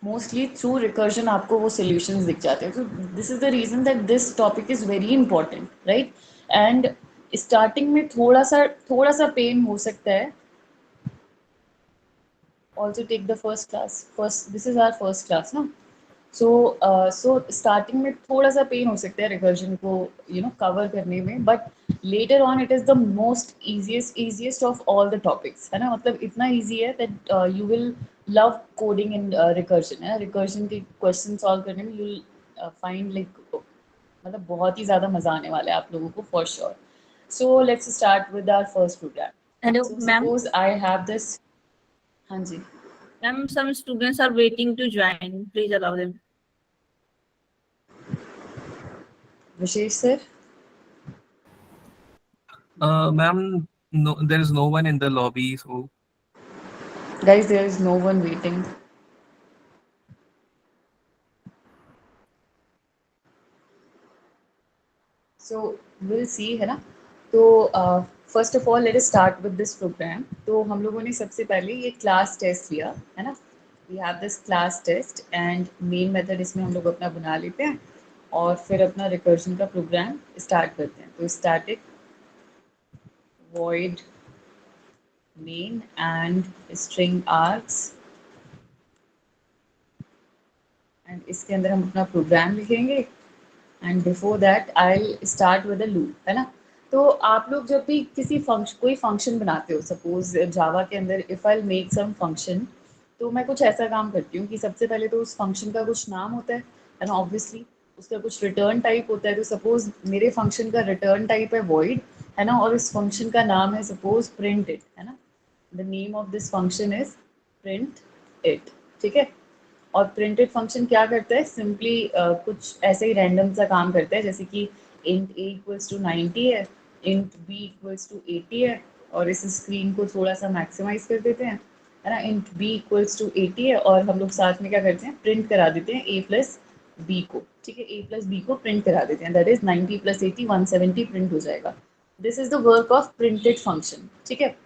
Mostly through recursion आपको वो solutions दिख जाते हैं. तो this is the reason that this topic is very important, right. And starting में थोड़ा सा पेन हो सकता है. Also take the first class. This is our first class, no? So starting में थोड़ा सा पेन हो सकता है रिकर्जन को कवर करने में, but later on it is the most easiest of all the topics, है ना. मतलब इतना ईजी है that you will love coding in recursion, है ना. रिकर्जन के क्वेश्चन सॉल्व करने में यू विल फाइंड लाइक, मतलब बहुत ही ज़्यादा मज़ा आने वाला है आप लोगों को for sure. So let's start with our first program. Hello, so ma'am. Suppose I have this. हाँ जी Ma'am, some students are waiting to join. Please allow them. Vishesh sir. Ma'am, no, there is no one in the lobby, so Guys, there is no one waiting. So we'll see, है ना. तो first of all let us start with this program. तो हम लोगों ने सबसे पहले ये क्लास टेस्ट लिया, है ना. We have this class test and main method इसमें हम लोग अपना बना लेते हैं और फिर अपना रिकर्जन का प्रोग्राम स्टार्ट करते हैं. तो static void main and string args, and इसके अंदर हम अपना प्रोग्राम लिखेंगे. And before that I start with a loop, है ना. तो आप लोग जब भी कोई फंक्शन बनाते हो, सपोज जावा के अंदर if I make some function, तो मैं कुछ ऐसा काम करती हूँ कि सबसे पहले तो उस फंक्शन का कुछ नाम होता है ना. ऑब्वियसली उसका कुछ रिटर्न टाइप होता है. तो सपोज मेरे फंक्शन का रिटर्न टाइप है वॉइड, है ना, और इस फंक्शन का नाम है सपोज प्रिंट इट, है ना. The name of this function is print it, ठीक है. और प्रिंटेड फंक्शन क्या करता है, सिंपली कुछ ऐसे ही रैंडम सा काम करता है, जैसे कि इंट a इक्वल्स टू 90 है, इंट b इक्वल्स टू 80 है, और इस स्क्रीन को थोड़ा सा मैक्सिमाइज कर देते हैं, है ना. इंट b इक्वल्स टू 80 है और हम लोग साथ में क्या करते हैं, प्रिंट करा देते हैं a प्लस b को, ठीक है. a प्लस b को प्रिंट करा देते हैं, दैट इज 90 प्लस 80 170 प्रिंट हो जाएगा. This is the work of printed function, ठीक है.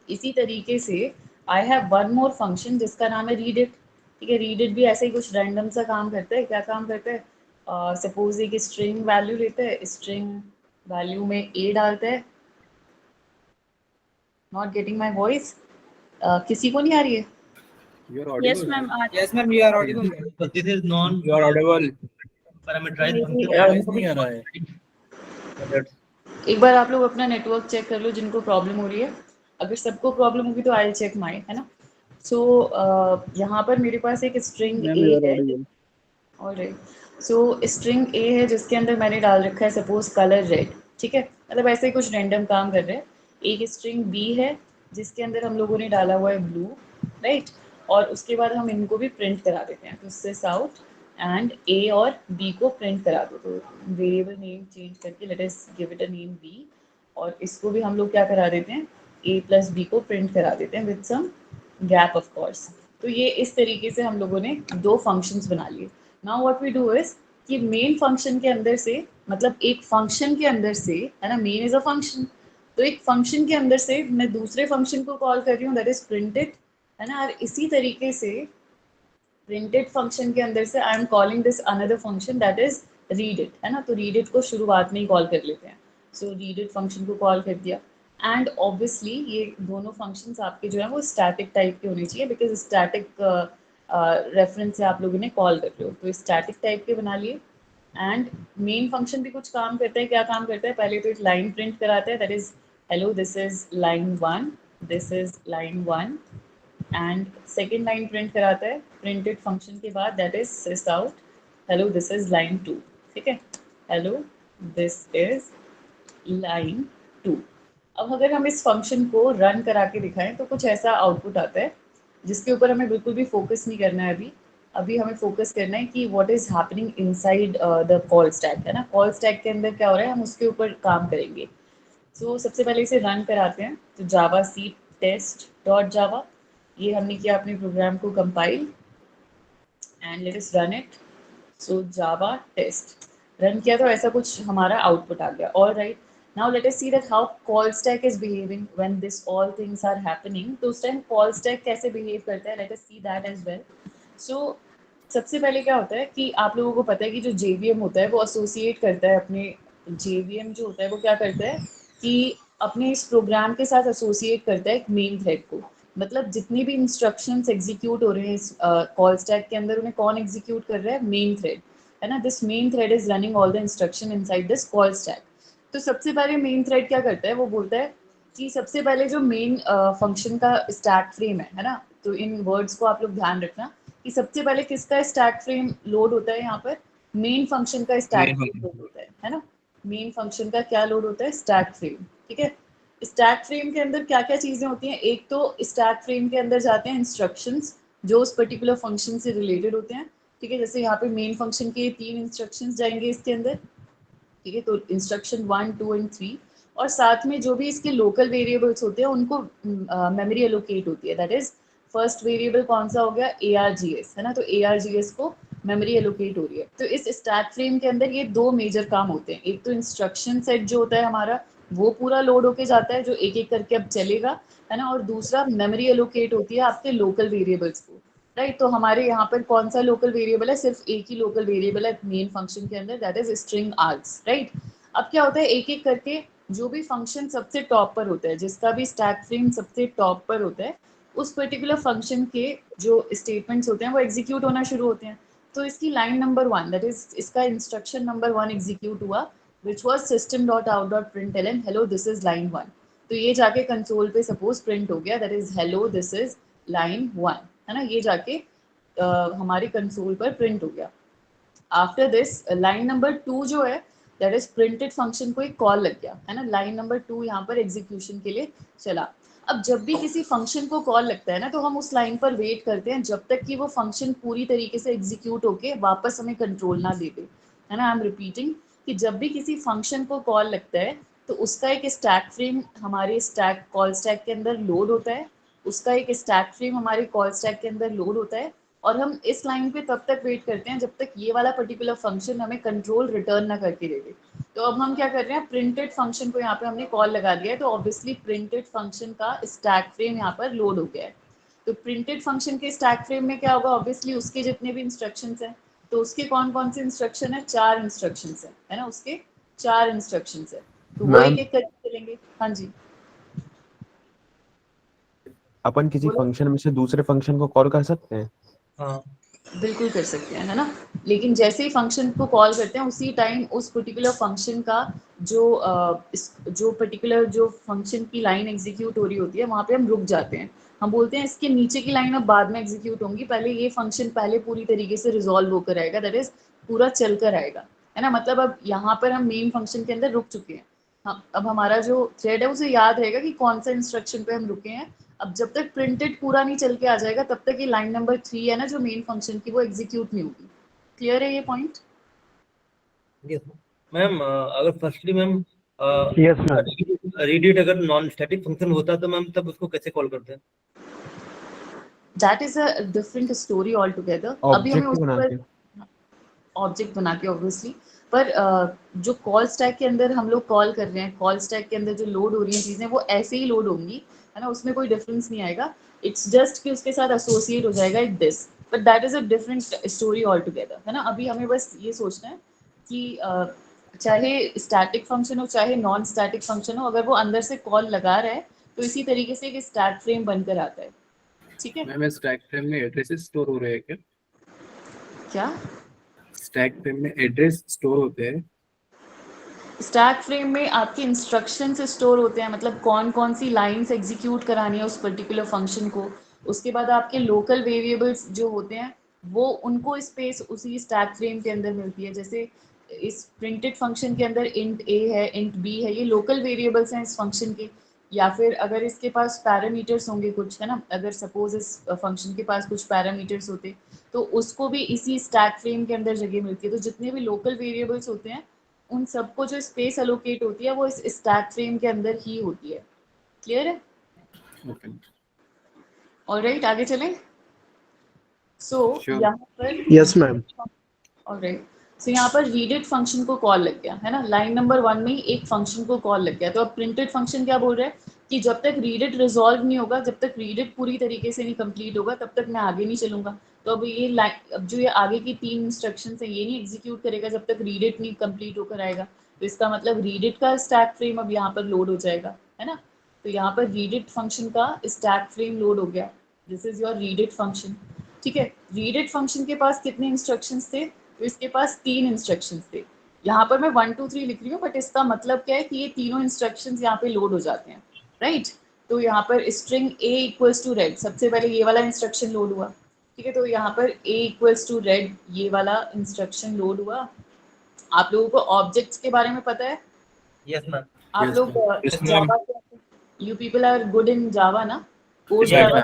इसी तरीके से I have one more function जिसका नाम है रीड इट, ठीक है. रीड इट भी ऐसे ही कुछ रैंडम सा काम करता है. क्या काम करता है, सपोज एक स्ट्रिंग वैल्यू लेता है, स्ट्रिंग वैल्यू में a डालता है. नॉट गेटिंग माई वॉइस, किसी को नहीं आ रही है. You are audible. Yes, ma'am. Yes, ma'am. You are audible. But this is non You are audible. parameterized Maybe, function. नहीं आ रहा है. एक बार आप लोग अपना नेटवर्क चेक कर लो जिनको प्रॉब्लम हो रही है. अगर सबको प्रॉब्लम होगी तो आई चेक माई, है ना. सो यहाँ पर मेरे पास एक string Ma'am, you a are है. audible. Alright. So string a है जिसके अंदर मैंने डाल रखा है सपोज कलर रेड, ठीक है. मतलब ऐसे ही कुछ रैंडम काम कर रहे हैं. एक स्ट्रिंग b है जिसके अंदर हम लोगों ने डाला हुआ है ब्लू, राइट. और उसके बाद हम इनको भी प्रिंट करा देते हैं. तो सिस आउट एंड a और b को प्रिंट करा दो. तो वेरिएबल नेम चेंज करके let us give it a name b, और इसको भी हम लोग क्या करा देते हैं, a प्लस b को प्रिंट करा देते हैं with some gap of course. तो ये इस तरीके से हम लोगों ने दो फंक्शंस बना लिए. Now what we do is कि मेन फंक्शन के अंदर से, मतलब एक फंक्शन के अंदर से, है ना, मेन इज अ फंक्शन, तो एक फंक्शन के अंदर से मैं दूसरे फंक्शन को कॉल कर रही हूँ, दैट इज प्रिंटेड, है ना. और इसी तरीके से प्रिंटेड फंक्शन के अंदर से I am calling this another function that is read it, है ना. तो रीड इट को शुरुआत में ही कॉल कर लेते हैं. सो रीड इट फंक्शन को कॉल कर दिया. एंड ऑब्वियसली ये दोनों फंक्शंस आपके जो है वो स्टैटिक टाइप के होने चाहिए, बिकॉज स्टैटिक रेफरेंस से आप लोगों ने कॉल कर रहे हो, तो स्टैटिक टाइप के बना लिए. एंड मेन फंक्शन भी कुछ काम करता है. क्या काम करता है, पहले तो एक लाइन प्रिंट कराता है, that is hello this is line 1, this is line 1. And second line print कराता है प्रिंटेड फंक्शन के बाद, that is sis out hello this is line 2, ठीक है. Hello this is line 2. अब अगर हम इस फंक्शन को रन करा के दिखाएं तो कुछ ऐसा आउटपुट आता है जिसके ऊपर हमें बिल्कुल भी फोकस नहीं करना है अभी. अभी हमें फोकस करना है कि what is happening inside the call stack, है ना. कॉल स्टैक के अंदर क्या हो रहा है हम उसके ऊपर काम करेंगे. सो सबसे पहले इसे रन कराते हैं. तो जावा सी टेस्ट डॉट जावा, ये हमने किया अपने प्रोग्राम को compile and let us run it. So Java test run किया तो ऐसा कुछ हमारा आउटपुट आ गया. All right. Now let us see that how call stack is behaving when this all things are happening. तो उस टाइम call stack कैसे behave करता है, let us see that as well. So सबसे पहले क्या होता है कि आप लोगों को पता है कि जो JVM होता है वो एसोसिएट करता है अपने JVM जो होता है वो क्या करता है कि अपने इस प्रोग्राम के साथ एसोसिएट करता है एक मेन थ्रेड को. मतलब जितनी भी इंस्ट्रक्शंस एग्जीक्यूट हो रहे हैं इस कॉल स्टैक के अंदर उन्हें कौन एग्जीक्यूट कर रहा है, मेन थ्रेड है ना. This main thread is running all the instruction inside this call stack. तो सबसे पहले मेन थ्रेड क्या करता है, वो बोलता है कि सबसे पहले जो मेन फंक्शन का स्टैक फ्रेम है ना. तो इन वर्ड्स को आप लोग ध्यान रखना कि सबसे पहले किसका स्टैक फ्रेम लोड होता है यहाँ पर, मेन फंक्शन का स्टैक फ्रेम लोड होता है ना. मेन फंक्शन का क्या लोड होता है, स्टैक फ्रेम. ठीक है, स्टैक फ्रेम के अंदर क्या क्या चीजें होती हैं, एक तो स्टैक फ्रेम के अंदर जाते हैं इंस्ट्रक्शंस जो उस पर्टिकुलर फंक्शन से रिलेटेड होते हैं. ठीक है, जैसे यहाँ पे मेन फंक्शन के 3 इंस्ट्रक्शंस जाएंगे इसके अंदर. ठीक है, तो इंस्ट्रक्शन 1, 2 एंड 3 और साथ में जो भी इसके लोकल वेरिएबल्स होते हैं उनको मेमोरी एलोकेट होती है. दैट इज फर्स्ट वेरिएबल कौन सा हो गया, ARGS है ना. तो ARGS को मेमोरी एलोकेट हो रही है. तो इस स्टैक फ्रेम के अंदर ये 2 मेजर काम होते हैं. एक तो इंस्ट्रक्शन सेट जो होता है हमारा वो पूरा लोड होके जाता है जो एक एक करके अब चलेगा है ना. और दूसरा मेमोरी एलोकेट होती है आपके लोकल वेरिएबल्स को. राइट, तो हमारे यहाँ पर कौन सा लोकल वेरिएबल है, सिर्फ एक ही लोकल वेरिएबल है मेन फंक्शन के अंदर, that is string args. Right, अब क्या होता है एक एक करके जो भी फंक्शन सबसे टॉप पर होता है, जिसका भी स्टैक फ्रेम सबसे टॉप पर होता है, उस पर्टिकुलर फंक्शन के जो स्टेटमेंट्स होते हैं वो एग्जीक्यूट होना शुरू होते हैं. तो इसकी लाइन नंबर 1 दैट इज इसका इंस्ट्रक्शन नंबर 1 एग्जीक्यूट हुआ which was system.out.println hello this is line 1. तो ये जाके कंसोल पे सपोज प्रिंट हो गया, that is hello this is line 1 है ना. ये जाके हमारे कंसोल पर प्रिंट हो गया. आफ्टर दिस लाइन नंबर 2 जो है दैट इज प्रिंटेड फंक्शन को एक कॉल लग गया है ना. लाइन नंबर 2 यहाँ पर एग्जीक्यूशन के लिए चला. अब जब भी किसी फंक्शन को कॉल लगता है ना तो हम उस लाइन पर वेट करते हैं जब तक कि वो फंक्शन पूरी तरीके से एग्जीक्यूट होके वापस हमें कंट्रोल ना दे दे है ना. आई एम रिपीटिंग कि जब भी किसी फंक्शन को कॉल लगता है तो उसका एक स्टैक फ्रेम हमारे स्टैक कॉल स्टैक के अंदर लोड होता है, उसका एक स्टैक फ्रेम हमारे कॉल स्टैक के अंदर लोड होता है और हम इस लाइन पे तब तक वेट करते हैं जब तक ये वाला पर्टिकुलर फंक्शन हमें कंट्रोल रिटर्न ना करके दे दे. तो अब हम क्या कर रहे हैं, प्रिंटेड फंक्शन को यहाँ पे हमने कॉल लगा दिया है तो ऑब्वियसली प्रिंटेड फंक्शन का स्टैक फ्रेम यहाँ पर लोड हो गया है. तो प्रिंटेड फंक्शन के स्टैक फ्रेम में क्या होगा, ऑब्वियसली उसके जितने भी इंस्ट्रक्शंस हैं तो उसके कौन कौन से इंस्ट्रक्शन है, 4 इंस्ट्रक्शंस है ना. उसके 4 इंस्ट्रक्शंस है तो वो एक एक करके चलेंगे. हाँ जी, अपन किसी बोलो. फंक्शन में से दूसरे फंक्शन को कॉल कर सकते हैं? हाँ बिल्कुल कर सकते हैं है ना. लेकिन जैसे ही फंक्शन को कॉल करते हैं उसी टाइम उस पर्टिकुलर फंक्शन का जो पर्टिकुलर जो फंक्शन की लाइन एग्जीक्यूट हो रही होती है वहाँ पे हम रुक जाते हैं. हम बोलते हैं इसके नीचे की लाइन अब बाद में एग्जीक्यूट होंगी, पहले ये फंक्शन पहले पूरी तरीके से रिजॉल्व होकर आएगा, दैट इज पूरा चल कर आएगा है ना. मतलब अब यहाँ पर हम मेन फंक्शन के अंदर रुक चुके हैं. हाँ, अब हमारा जो थ्रेड है उसे याद रहेगा कि कौन सा इंस्ट्रक्शन पे हम रुके हैं. अब जब तक प्रिंटेड पूरा नहीं चल के आ जाएगा तब तक ये लाइन नंबर 3 है ना जो मेन फंक्शन की वो एग्जीक्यूट नहीं होगी. क्लियर है ये पॉइंट? मैम अगर firstly ma'am yes ma'am. Read अगर नॉन स्टैटिक फंक्शन होता तो मैम तब उसको कैसे कॉल करते हैं? That is a different story all together. अभी हमें उस पर ऑब्जेक्ट बना के ऑब्वियसली, पर जो कॉल स्टैक के अंदर हम लोग कॉल कर रहे हैं, कॉल स्टैक के अंदर जो लोड हो रही हैं चीज़ें वो ऐसे ही लोड होंगी है ना, उसमें कोई डिफरेंस नहीं आएगा. इट्स जस्ट कि उसके साथ एसोसिएट हो जाएगा एक this, but that is a different story all together है ना. अभी हमें बस ये सोचना है कि चाहे स्टैटिक फंक्शन हो चाहे नॉन स्टैटिक फंक्शन हो, अगर वो अंदर से कॉल लगा रहा है तो इसी तरीके से एक स्टैक फ्रेम बनकर आता है. ठीक है, मैम स्टैक फ्रेम में एड्रेसेस स्टोर हो रहे हैं क्या? क्या स्टैक फ्रेम में एड्रेस स्टोर होते हैं? स्टैक फ्रेम में आपके इंस्ट्रक्शंस स्टोर होते हैं, मतलब कौन कौन सी लाइंस एग्जीक्यूट करानी है उस पर्टिकुलर फंक्शन को. उसके बाद आपके लोकल वेरिएबल्स जो होते हैं वो उनको स्पेस उसी स्टैक फ्रेम के अंदर मिलती है. जैसे इस प्रिंटेड फंक्शन के अंदर इंट a है, इंट b है, ये लोकल वेरिएबल्स हैं इस फंक्शन के. या फिर अगर इसके पास पैरामीटर्स होंगे कुछ है ना, अगर सपोज इस फंक्शन के पास कुछ पैरामीटर्स होते तो उसको भी इसी स्टैक फ्रेम के अंदर जगह मिलती है. तो जितने भी लोकल वेरिएबल्स होते हैं उन सबको जो स्पेस एलोकेट होती है वो इस स्टैक फ्रेम के अंदर ही होती है. क्लियर है? ओके. ऑलराइट, आगे चलें. सो Sure. यहाँ पर Yes, ma'am. ऑलराइट, सो यहाँ पर रीडिट फंक्शन को कॉल लग गया है ना, लाइन नंबर 1 में ही एक फंक्शन को कॉल लग गया। तो अब प्रिंटेड फंक्शन क्या बोल रहा है कि जब तक रीडिट रिजॉल्व नहीं होगा, जब तक रीडिट पूरी तरीके से नहीं कंप्लीट होगा, तब तक मैं आगे नहीं चलूंगा। तो अब ये लाइन, अब जो ये आगे की 3 इंस्ट्रक्शन है ये नहीं एग्जीक्यूट करेगा जब तक रीडिट नहीं कंप्लीट होकर आएगा। तो इसका मतलब रीडिट का स्टैक फ्रेम अब यहाँ पर लोड हो जाएगा, है ना। तो यहाँ पर रीडिट फंक्शन का स्टैक फ्रेम लोड हो गया। दिस इज योर रीडिट फंक्शन, ठीक है। रीडिट फंक्शन के पास कितने इंस्ट्रक्शंस थे, तो इसके पास 3 इंस्ट्रक्शंस थे। यहाँ पर मैं 1 2 3 लिख रही हूँ, बट इसका मतलब क्या है कि ये तीनों इंस्ट्रक्शंस यहाँ पे लोड हो जाते हैं, राइट। तो यहाँ पर string a equals to red, सबसे पहले ये वाला इंस्ट्रक्शन लोड हुआ, ठीक है। तो यहाँ पर a इक्वल्स टू रेड ये वाला इंस्ट्रक्शन लोड हुआ। आप लोगों को ऑब्जेक्ट्स के बारे में पता है? Yes ma'am. आप Yes, लोग ma'am. Yes, ma'am. Java, you people are good in Java ना, code Yeah, Java.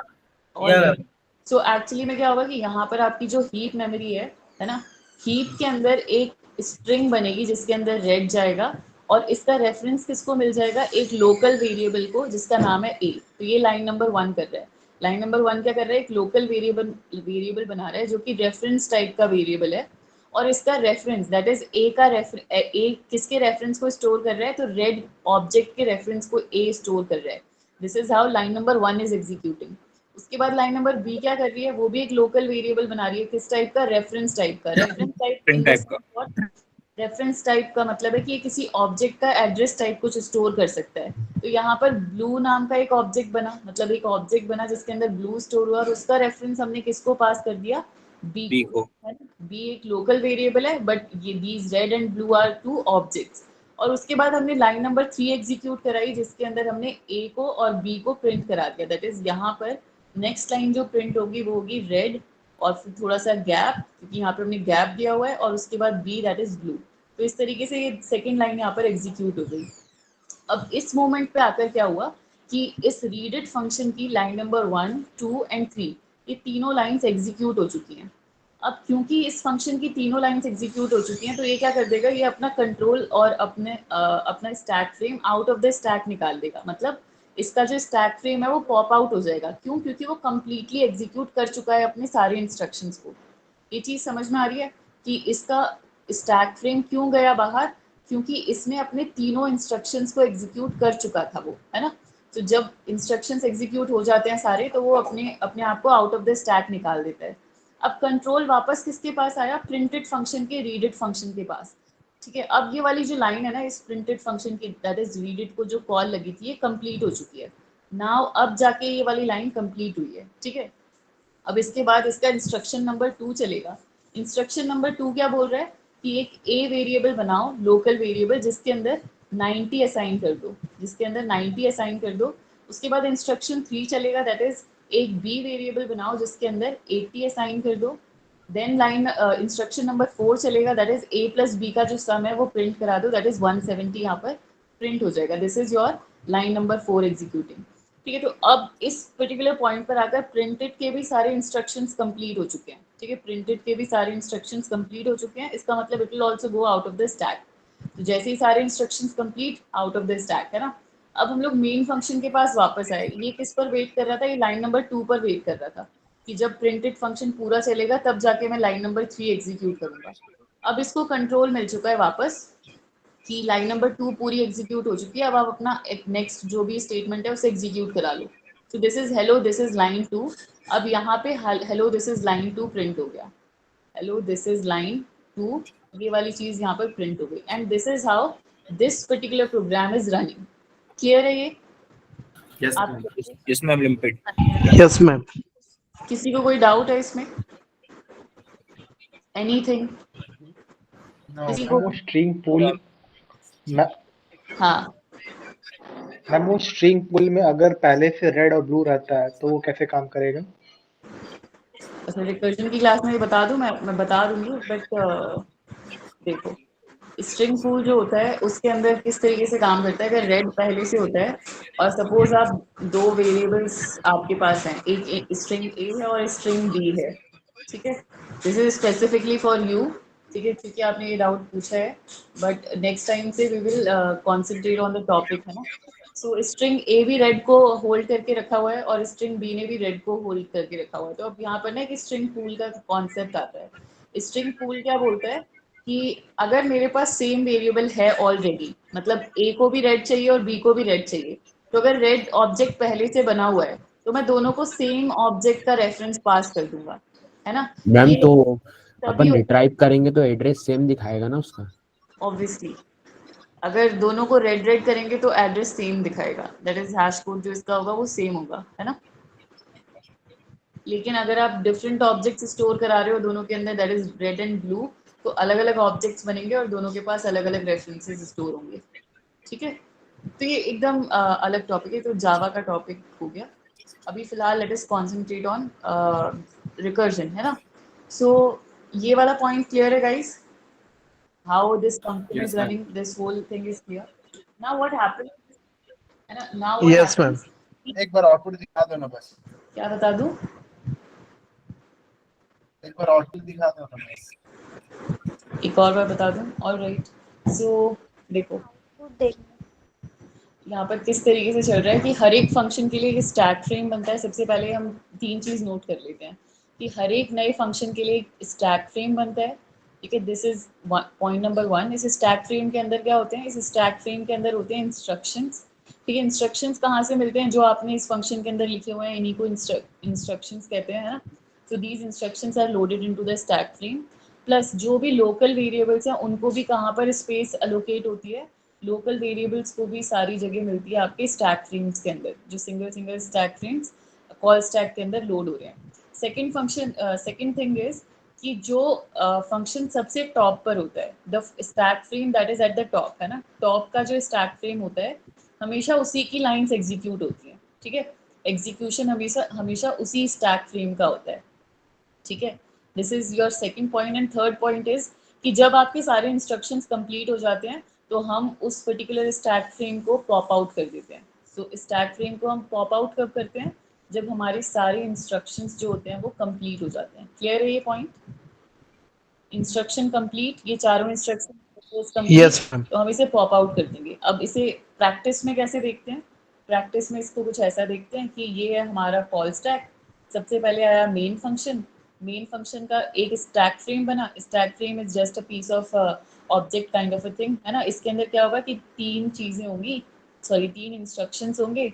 Yeah. So actually में क्या होगा कि यहाँ पर आपकी जो हीप मेमोरी है ना, हीप के अंदर एक स्ट्रिंग बनेगी जिसके अंदर रेड जाएगा, और इसका रेफरेंस किसको मिल जाएगा, एक लोकल वेरिएबल को जिसका नाम है a। तो ये लाइन नंबर 1 कर रहा है। लाइन नंबर 1 क्या कर रहा है, एक लोकल वेरिएबल बना रहा है जो कि रेफरेंस टाइप का वेरिएबल है, और इसका रेफरेंस दैट इज a का a किसके रेफरेंस को स्टोर कर रहा है, तो रेड ऑब्जेक्ट के रेफरेंस को a स्टोर कर रहा है। This is how line number 1 is executing. उसके बाद लाइन नंबर बी क्या कर रही है, वो भी एक लोकल वेरिएबल बना रही है, किस टाइप का, रेफरेंस टाइप का। रेफरेंस Print type का। रेफरेंस टाइप का मतलब है कि ये किसी ऑब्जेक्ट का एड्रेस टाइप कुछ स्टोर कर सकता है। तो यहाँ पर ब्लू नाम का एक ऑब्जेक्ट बना, मतलब एक ऑब्जेक्ट बना जिसके अंदर ब्लू स्टोर हुआ, और उसका रेफरेंस हमने किसको पास कर दिया, बी B को, को। है ना। बी एक लोकल वेरिएबल है, बट ये these red and blue are 2 objects. और उसके बाद हमने लाइन नंबर 3 एग्जीक्यूट कराई जिसके अंदर हमने ए को और बी को प्रिंट करा दिया। दैट इज यहाँ पर नेक्स्ट लाइन जो प्रिंट होगी वो होगी रेड, और फिर थोड़ा सा गैप, क्योंकि यहाँ पर हमने गैप दिया हुआ है, और उसके बाद बी दैट इज ब्लू। तो इस तरीके से ये सेकेंड लाइन यहाँ पर एग्जीक्यूट हो गई। अब इस मोमेंट पे आकर क्या हुआ कि इस रीडिट फंक्शन की लाइन नंबर 1 2 एंड 3 ये तीनों लाइंस एग्जीक्यूट हो चुकी हैं। अब क्योंकि इस फंक्शन की तीनों लाइंस एग्जीक्यूट हो चुकी हैं, तो ये क्या कर देगा, ये अपना कंट्रोल और अपना stack frame out of the stack निकाल देगा। मतलब इसका जो स्टैक फ्रेम है वो पॉप आउट हो जाएगा। क्यों? क्योंकि वो कम्प्लीटली एग्जीक्यूट कर चुका है अपने सारे इंस्ट्रक्शंस को। ये चीज़ समझ में आ रही है कि इसका स्टैक फ्रेम क्यों गया बाहर, क्योंकि इसने अपने तीनों इंस्ट्रक्शंस को एग्जीक्यूट कर चुका था वो, है ना। तो जब इंस्ट्रक्शंस एग्जीक्यूट हो जाते हैं सारे, तो वो अपने अपने आप को आउट ऑफ द स्टैक निकाल देता है। अब कंट्रोल वापस किसके पास आया, प्रिंटेड फंक्शन के रीडिट फंक्शन के पास, ठीक है। अब ये वाली जो लाइन है ना इस प्रिंटेड फंक्शन की, दैट इज रीडिट को जो कॉल लगी थी, ये कंप्लीट हो चुकी है नाउ। अब जाके ये वाली लाइन कंप्लीट हुई है, ठीक है। अब इसके बाद इसका इंस्ट्रक्शन नंबर 2 चलेगा। इंस्ट्रक्शन नंबर 2 क्या बोल रहा है कि एक ए वेरिएबल बनाओ, लोकल वेरिएबल, जिसके अंदर 90 असाइन कर दो, जिसके अंदर 90 असाइन कर दो। उसके बाद इंस्ट्रक्शन 3 चलेगा, दैट इज एक बी वेरिएबल बनाओ जिसके अंदर 80 असाइन कर दो। देन लाइन इंस्ट्रक्शन नंबर 4 चलेगा, that is A plus B का जो सम है वो प्रिंट करा दो, दैट इज 170 यहाँ पर प्रिंट हो जाएगा। This is your line number 4 executing, ठीक है। तो अब इस पर्टिकुलर पॉइंट पर आकर प्रिंटेड के भी सारे इंस्ट्रक्शंस कंप्लीट हो चुके हैं, ठीक है। प्रिंटेड के भी सारे इंस्ट्रक्शंस कंप्लीट हो चुके हैं, इसका मतलब it will also go out of the stack. तो जैसे ही सारे instructions complete, out of the stack, है ना। अब हम लोग मेन फंक्शन के पास वापस आए। ये किस पर वेट कर रहा था, ये लाइन नंबर 2 पर वेट कर रहा था कि जब प्रिंटेड फंक्शन पूरा चलेगा तब जाके मैं लाइन नंबर 3 एग्जीक्यूट करूंगा। अब इसको कंट्रोल मिल चुका है वापस कि लाइन नंबर 2 पूरी एग्जीक्यूट हो चुकी है। अब आप अपना एक नेक्स्ट जो भी स्टेटमेंट है उसे एग्जीक्यूट करा लो। तो this is hello, this is line 2। अब यहाँ पे hello this is line 2 print हो गया। हेलो दिस इज लाइन 2, ये वाली चीज यहाँ पर प्रिंट हो गई। And this is how this particular program is running. Clear है ये? Yes, आप ma'am. Yes, ma'am. Limpid. Yes, ma'am. किसी को कोई डाउट है इसमें? एनीथिंग? किसी को? वो स्ट्रिंग पूल हाँ, मैम वो स्ट्रिंग पूल में अगर पहले से रेड और ब्लू रहता है तो वो कैसे काम करेगा? अच्छा रिकर्जन की क्लास में ये बता दूं, मैं बता दूंगी, बट देखो स्ट्रिंग पूल जो होता है उसके अंदर किस तरीके से काम करता है। अगर रेड पहले से होता है और सपोज आप 2 वेरिएबल्स आपके पास हैं, एक स्ट्रिंग ए है और स्ट्रिंग बी है, ठीक है। This is specifically for you, ठीक है, क्योंकि आपने ये डाउट पूछा है, बट नेक्स्ट टाइम से we will concentrate on the topic, है ना। सो स्ट्रिंग ए भी रेड को होल्ड करके रखा हुआ है और स्ट्रिंग बी ने भी रेड को होल्ड करके रखा हुआ है। तो अब यहाँ पर ना एक स्ट्रिंग पूल का कॉन्सेप्ट आता है। स्ट्रिंग पूल क्या बोलता है कि अगर मेरे पास सेम वेरिएबल है ऑलरेडी, मतलब ए को भी रेड चाहिए और बी को भी रेड चाहिए, तो अगर रेड ऑब्जेक्ट पहले से बना हुआ है तो मैं दोनों को सेम ऑब्जेक्ट का रेफरेंस पास कर दूंगा, है ना। मैम ये तो तभी अपन रिट्राइव करेंगे तो एड्रेस सेम दिखाएगा ना उसका? ऑब्वियसली अगर दोनों को रेड रेड करेंगे तो एड्रेस सेम दिखाएगा, दैट इज हैश कोड जो इसका होगा वो सेम होगा, है ना। लेकिन अगर आप डिफरेंट ऑब्जेक्ट्स स्टोर करा रहे हो दोनों के अंदर, that is red and blue, तो अलग अलग ऑब्जेक्ट्स बनेंगे और दोनों के पास अलग अलग रेफरेंसेस स्टोर होंगे, ठीक है। तो ये एकदम अलग टॉपिक है, तो जावा का टॉपिक हो गया। अभी फिलहाल let us concentrate on recursion, है ना। सो ये वाला पॉइंट क्लियर है guys, how this function Yes, is ma'am. Running, this whole thing is clear. Now what happens, है ना, now what yes ma'am, happens, एक बार आउटपुट दिखा दो ना बस, क्या बता दूं, एक बार आउटपुट दिखा दो ना बस। एक और बार बता दूं, ऑलराइट। सो देखो यहाँ पर किस तरीके से चल रहा है कि हर एक फंक्शन के लिए एक स्टैक फ्रेम बनता है। सबसे पहले हम तीन चीज़ नोट कर लेते हैं कि हर एक नए फंक्शन के लिए एक स्टैक फ्रेम बनता है, ठीक है। This is point number 1। इस स्टैक फ्रेम के अंदर क्या होते हैं, इस स्टैक फ्रेम के अंदर होते हैं इंस्ट्रक्शंस, ठीक है। इंस्ट्रक्शंस कहाँ से मिलते हैं, जो आपने इस फंक्शन के अंदर लिखे हुए हैं इन्हीं को इंस्ट्रक्शंस कहते हैं, है ना। So these instructions are loaded into the stack frame, plus जो भी लोकल वेरिएबल्स हैं उनको भी कहाँ पर स्पेस अलोकेट होती है, लोकल वेरिएबल्स को भी सारी जगह मिलती है आपके स्टैक फ्रेम्स के अंदर, जो single single stack frames call stack के अंदर लोड हो रहे हैं। सेकंड थिंग इज कि जो फंक्शन सबसे टॉप पर होता है, the stack frame that is at the top, है ना, टॉप का जो स्टैक फ्रेम होता है हमेशा उसी की लाइंस एग्जीक्यूट होती हैं, ठीक है। एग्जीक्यूशन हमेशा हमेशा उसी स्टैक फ्रेम का होता है, ठीक है। This is your second point. And third point is कि जब आपके सारे इंस्ट्रक्शंस कंप्लीट हो जाते हैं तो हम उस पर्टिकुलर स्टैक फ्रेम को पॉप आउट कर देते हैं। सो स्टैक फ्रेम को हम पॉप आउट कब करते हैं, जब हमारे सारे इंस्ट्रक्शंस जो होते हैं वो कंप्लीट हो जाते हैं। क्लियर है ये पॉइंट, इंस्ट्रक्शन कंप्लीट, ये चारों इंस्ट्रक्शन यस मैम, तो हम इसे पॉप आउट कर देंगे। अब इसे प्रैक्टिस में कैसे देखते हैं, प्रैक्टिस में इसको कुछ ऐसा देखते हैं कि ये है हमारा कॉल स्टैक। सबसे पहले आया मेन फंक्शन, मेन फंक्शन का एक स्टैक फ्रेम बना, stack frame is just a piece of object kind of a thing, है ना। इसके अंदर क्या होगा कि तीन चीज़ें होंगी, सॉरी तीन इंस्ट्रक्शंस होंगे।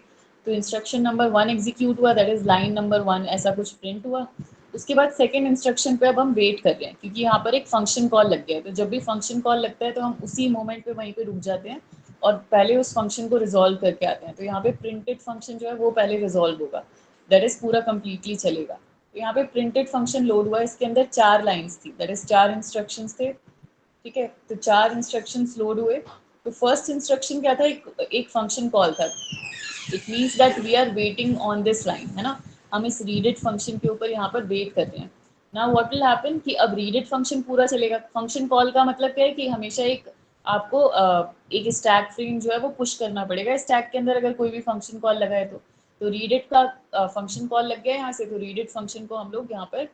तो इंस्ट्रक्शन नंबर 1 एग्जीक्यूट हुआ, दैट इज लाइन नंबर 1 ऐसा कुछ प्रिंट हुआ। उसके बाद सेकेंड इंस्ट्रक्शन पे अब हम वेट कर रहे हैं, क्योंकि यहाँ पर एक फंक्शन कॉल लग गया है। तो जब भी फंक्शन कॉल लगता है तो हम उसी मोमेंट पे वहीं पे रुक जाते हैं और पहले उस फंक्शन को रिजॉल्व करके आते हैं। तो यहाँ पे प्रिंटेड फंक्शन जो है वो पहले रिजॉल्व होगा, दैट इज पूरा कंप्लीटली चलेगा। तो यहाँ पे प्रिंटेड फंक्शन लोड हुआ, इसके अंदर 4 लाइन्स थी, दैट इज 4 इंस्ट्रक्शंस थे, ठीक है। तो 4 इंस्ट्रक्शंस लोड हुए। तो फर्स्ट इंस्ट्रक्शन क्या था, एक फंक्शन कॉल था, it means that we are waiting on this line, है ना। हम इस रीडेड फंक्शन के ऊपर यहाँ पर वेट कर रहे हैं। नाउ व्हाट विल हैपन कि अब रीडेड फंक्शन पूरा चलेगा। फंक्शन कॉल का मतलब क्या है कि हमेशा एक आपको एक स्टैक फ्रेम जो है वो पुश करना पड़ेगा स्टैक के अंदर, अगर कोई भी फंक्शन कॉल लगा है तो रीडेड का फंक्शन कॉल लग गया है यहाँ से, तो रीडेड फंक्शन को हम लोग यहाँ पर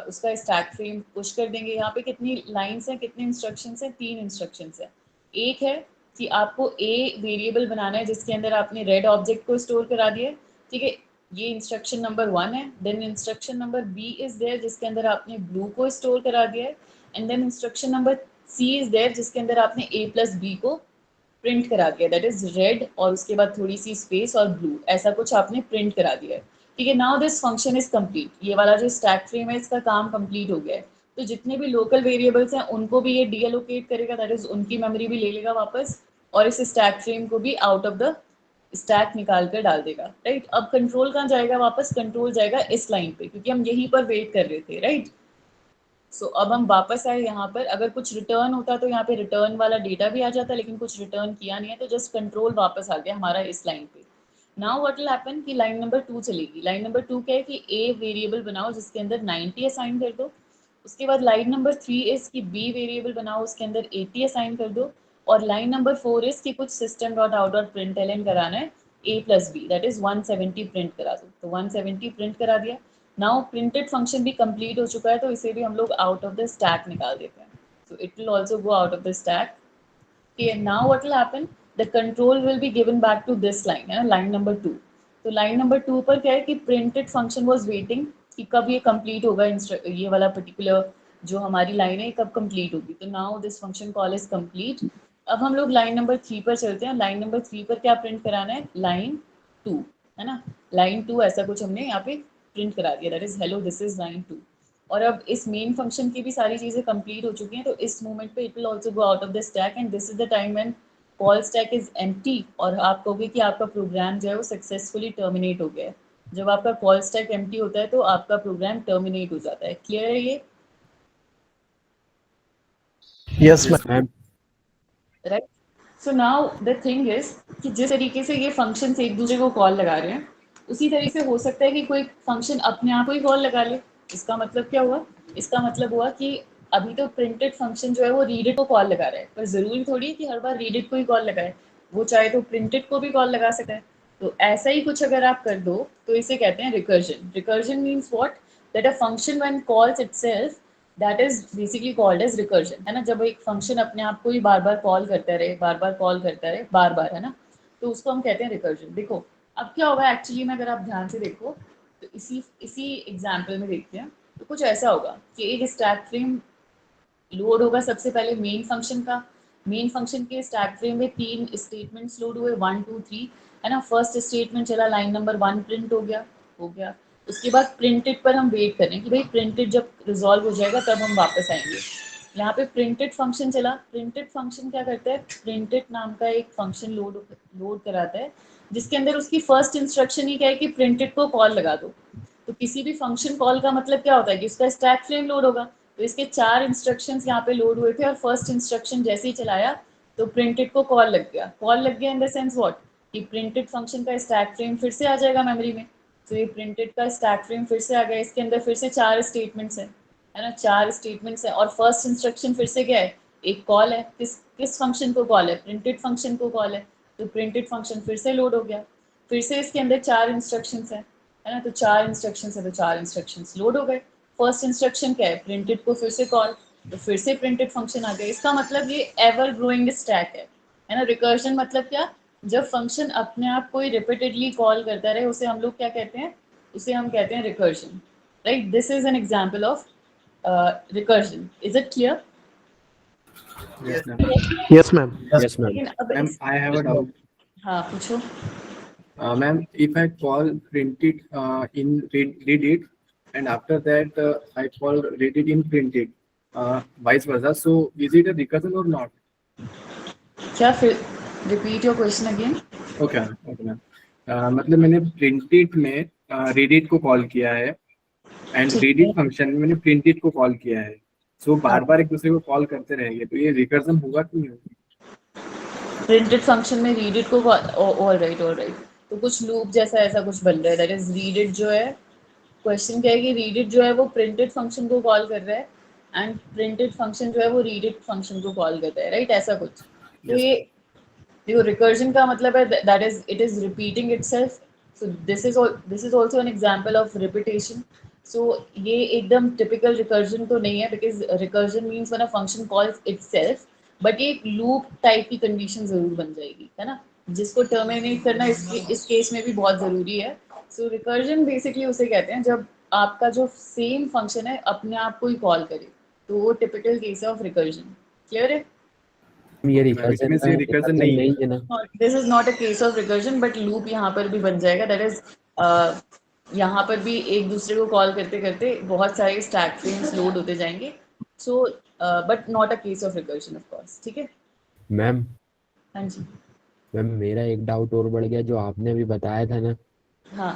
उसका स्टैक फ्रेम पुश कर देंगे। यहाँ पे कितनी लाइन्स हैं, कितने इंस्ट्रक्शंस हैं, 3 इंस्ट्रक्शंस हैं। एक है कि आपको ए वेरिएबल बनाना है जिसके अंदर आपने रेड ऑब्जेक्ट को स्टोर करा दिया, ठीक है, ये इंस्ट्रक्शन नंबर 1 है। Then instruction number B is there जिसके अंदर आपने ब्लू को स्टोर करा दिया है। And then instruction number C is there जिसके अंदर आपने ए प्लस बी को प्रिंट करा दिया, दैट इज रेड और उसके बाद थोड़ी सी स्पेस और ब्लू, ऐसा कुछ आपने प्रिंट करा दिया है, ठीक है। Now this function is complete, ये वाला जो स्टैक फ्रेम है इसका काम कंप्लीट हो गया है। तो जितने भी लोकल वेरिएबल्स हैं उनको भी ये डी एलोकेट करेगा, दैट इज उनकी मेमोरी भी ले लेगा वापस, और इस स्टैक फ्रेम को भी आउट ऑफ द स्टैक निकाल कर डाल देगा, राइट। अब कंट्रोल कहाँ जाएगा, वापस कंट्रोल जाएगा इस लाइन पे, क्योंकि हम यहीं पर वेट कर रहे थे, राइट। सो अब हम वापस आए यहाँ पर, अगर कुछ रिटर्न होता तो यहाँ पे रिटर्न वाला डेटा भी आ जाता, लेकिन कुछ रिटर्न किया नहीं है तो जस्ट कंट्रोल वापस आ गया हमारा इस लाइन पे। नाउ व्हाट विल हैपन कि लाइन नंबर 2 चलेगी। लाइन नंबर 2 क्या है कि ए वेरिएबल बनाओ जिसके अंदर 90 असाइन कर दो। उसके बाद लाइन नंबर 3 इज कि बी वेरिएबल बनाओ उसके अंदर 80 असाइन कर दो। और लाइन नंबर 4 इज कि कुछ system dot out dot print L कराना है A plus B, that is 170 print करा दो। तो 170 प्रिंट करा दिया। नाउ प्रिंटेड फंक्शन भी कंप्लीट हो चुका है तो इसे भी हम लोग आउट ऑफ द स्टैक निकाल देते हैं। So it will also go out of the stack. Okay, now what will happen? The control will be given back to this line, है ना, line number 2। तो line number 2 पर क्या है कि printed function was waiting कि कब ये complete होगा ये वाला particular जो हमारी लाइन है कब कंप्लीट होगी। तो now this function call is complete. अब हम लोग लाइन नंबर 3 पर चलते हैं। लाइन नंबर 3 पर क्या प्रिंट कराना है, लाइन 2 है ना, लाइन 2 ऐसा कुछ हमने यहाँ पे प्रिंट करा दिया, that is hello this is line 2। और अब इस मेन फंक्शन की भी सारी चीज़ें कंप्लीट हो चुकी हैं, तो इस मोमेंट पे it will also go out of the stack and this is the time when call stack is empty और आप कहोगे कि आपका प्रोग्राम जो है वो सक्सेसफुली टर्मिनेट हो गया है। जब आपका कॉल स्टैक एम्प्टी होता है तो आपका प्रोग्राम टर्मिनेट हो जाता है। क्लियर है ये? Yes, ma'am. Ma'am right. So now the thing is कि जिस तरीके से ये फंक्शंस एक दूसरे को कॉल लगा रहे हैं, उसी तरीके से हो सकता है कि कोई फंक्शन अपने आप को ही कॉल लगा ले। इसका मतलब क्या हुआ, इसका मतलब हुआ कि अभी तो प्रिंटेड फंक्शन जो है वो रीडेड को कॉल लगा रहा है, पर ज़रूरी थोड़ी है कि हर बार रीडेड को ही कॉल लगाए, वो चाहे तो प्रिंटेड को भी कॉल लगा सकता है। तो ऐसा ही कुछ अगर आप कर दो तो इसे कहते हैं recursion. Recursion means what, that a function when calls itself that is basically called as recursion, है ना। जब एक फंक्शन अपने आप को ही बार बार कॉल करता रहे, बार बार कॉल करता रहे, बार बार, है ना, तो उसको हम कहते हैं रिकर्जन। देखो अब क्या होगा एक्चुअली में, अगर आप ध्यान से देखो तो इसी एग्जाम्पल में देखते हैं तो कुछ ऐसा होगा कि एक स्टैक फ्रेम लोड होगा सबसे पहले मेन फंक्शन का। मेन फंक्शन के स्टैक फ्रेम में 3 स्टेटमेंट्स लोड हुए, 1 2 3, है ना। फर्स्ट स्टेटमेंट चला, लाइन नंबर 1 प्रिंट हो गया। उसके बाद प्रिंटेड पर हम वेट करें कि भाई प्रिंटेड जब रिजॉल्व हो जाएगा तब हम वापस आएंगे। यहाँ पे प्रिंटेड फंक्शन चला। प्रिंटेड फंक्शन क्या करता है, प्रिंटेड नाम का एक फंक्शन लोड कराता है जिसके अंदर उसकी फर्स्ट इंस्ट्रक्शन ही क्या है कि प्रिंटेड को कॉल लगा दो। तो किसी भी फंक्शन कॉल का मतलब क्या होता है कि उसका स्टैक फ्रेम लोड होगा। तो इसके 4 इंस्ट्रक्शंस यहाँ पे लोड हुए थे और फर्स्ट इंस्ट्रक्शन जैसे ही चलाया तो प्रिंटेड को कॉल लग गया। कॉल लग गया इन द सेंस व्हाट, कि प्रिंटेड फंक्शन का स्टैक फ्रेम फिर से आ जाएगा मेमोरी में। तो ये प्रिंटेड का स्टैक फ्रेम फिर से आ गया, इसके अंदर फिर से 4 स्टेटमेंट्स हैं, है ना, 4 स्टेटमेंट्स हैं और फर्स्ट इंस्ट्रक्शन फिर से क्या है, एक कॉल है। किस फंक्शन को कॉल है, प्रिंटेड फंक्शन को कॉल है। तो प्रिंटेड फंक्शन फिर से लोड हो गया, फिर से इसके अंदर 4 इंस्ट्रक्शंस हैं, है ना। तो 4 इंस्ट्रक्शंस है तो 4 इंस्ट्रक्शंस लोड हो गए। फर्स्ट इंस्ट्रक्शन क्या है, प्रिंटेड को फिर से कॉल, तो फिर से प्रिंटेड फंक्शन आ गया। इसका मतलब ये एवर ग्रोइंग स्टैक है ना। रिकर्जन मतलब क्या, जब फंक्शन अपने आप को ही रिपीटेडली कॉल करता रहे उसे हम लोग क्या कहते हैं, उसे हम कहते हैं recursion, right. This is an example of recursion. Is it clear? Yes, ma'am. Yes, ma'am. Yes ma'am लेकिन अब Ma'am, I have a doubt. हाँ पूछो। Ma'am, if I call printed in read it, and after that I call read it in printed, vice versa. So is it a recursion or not? क्या, फिर repeat your question again. Okay, okay, ma'am. मतलब मैंने printed में read it को call किया है and ठीक read है। it फंक्शन में मैंने printed को कॉल किया है। सो बार बार एक दूसरे को कॉल करते रहेंगे तो ये रिकर्जन होगा कि नहीं होगा? प्रिंटेड फंक्शन में रीडिट को ऑल राइट तो कुछ लूप जैसा ऐसा कुछ बन रहा है, दैट इज रीडिट जो है। क्वेश्चन क्या है कि रीडिट जो है वो प्रिंटेड फंक्शन को कॉल कर रहा है एंड प्रिंटेड फंक्शन जो है वो रीडिट फंक्शन को कॉल करता है, राइट, ऐसा कुछ। तो ये देखो रिकर्जन का मतलब है that is it is repeating itself. So this is also an example of repetition. So ये एकदम टिपिकल रिकर्जन तो नहीं है, because recursion means when a function calls itself, but ये एक लूप टाइप की कंडीशन जरूर बन जाएगी, है ना, जिसको टर्मिनेट करना इस केस में भी बहुत ज़रूरी है। सो रिकर्जन बेसिकली उसे कहते हैं जब आपका जो सेम फंक्शन है अपने आप को ही कॉल करे, तो वो टिपिकल केस है ऑफ रिकर्जन। क्लियर है? ये Which रिकर्जन means ये recursion नहीं है। नहीं है ना। This is not a case of recursion, but loop यहाँ पर भी बन जाएगा, दैट इज यहाँ पर भी एक दूसरे को कॉल करते करते बहुत सारे स्टैक फ्रेम्स लोड होते जाएंगे। So but not a case of recursion of course. ठीक है? मैम हाँ जी। मैम मेरा एक डाउट और बढ़ गया, जो आपने अभी बताया था ना हाँ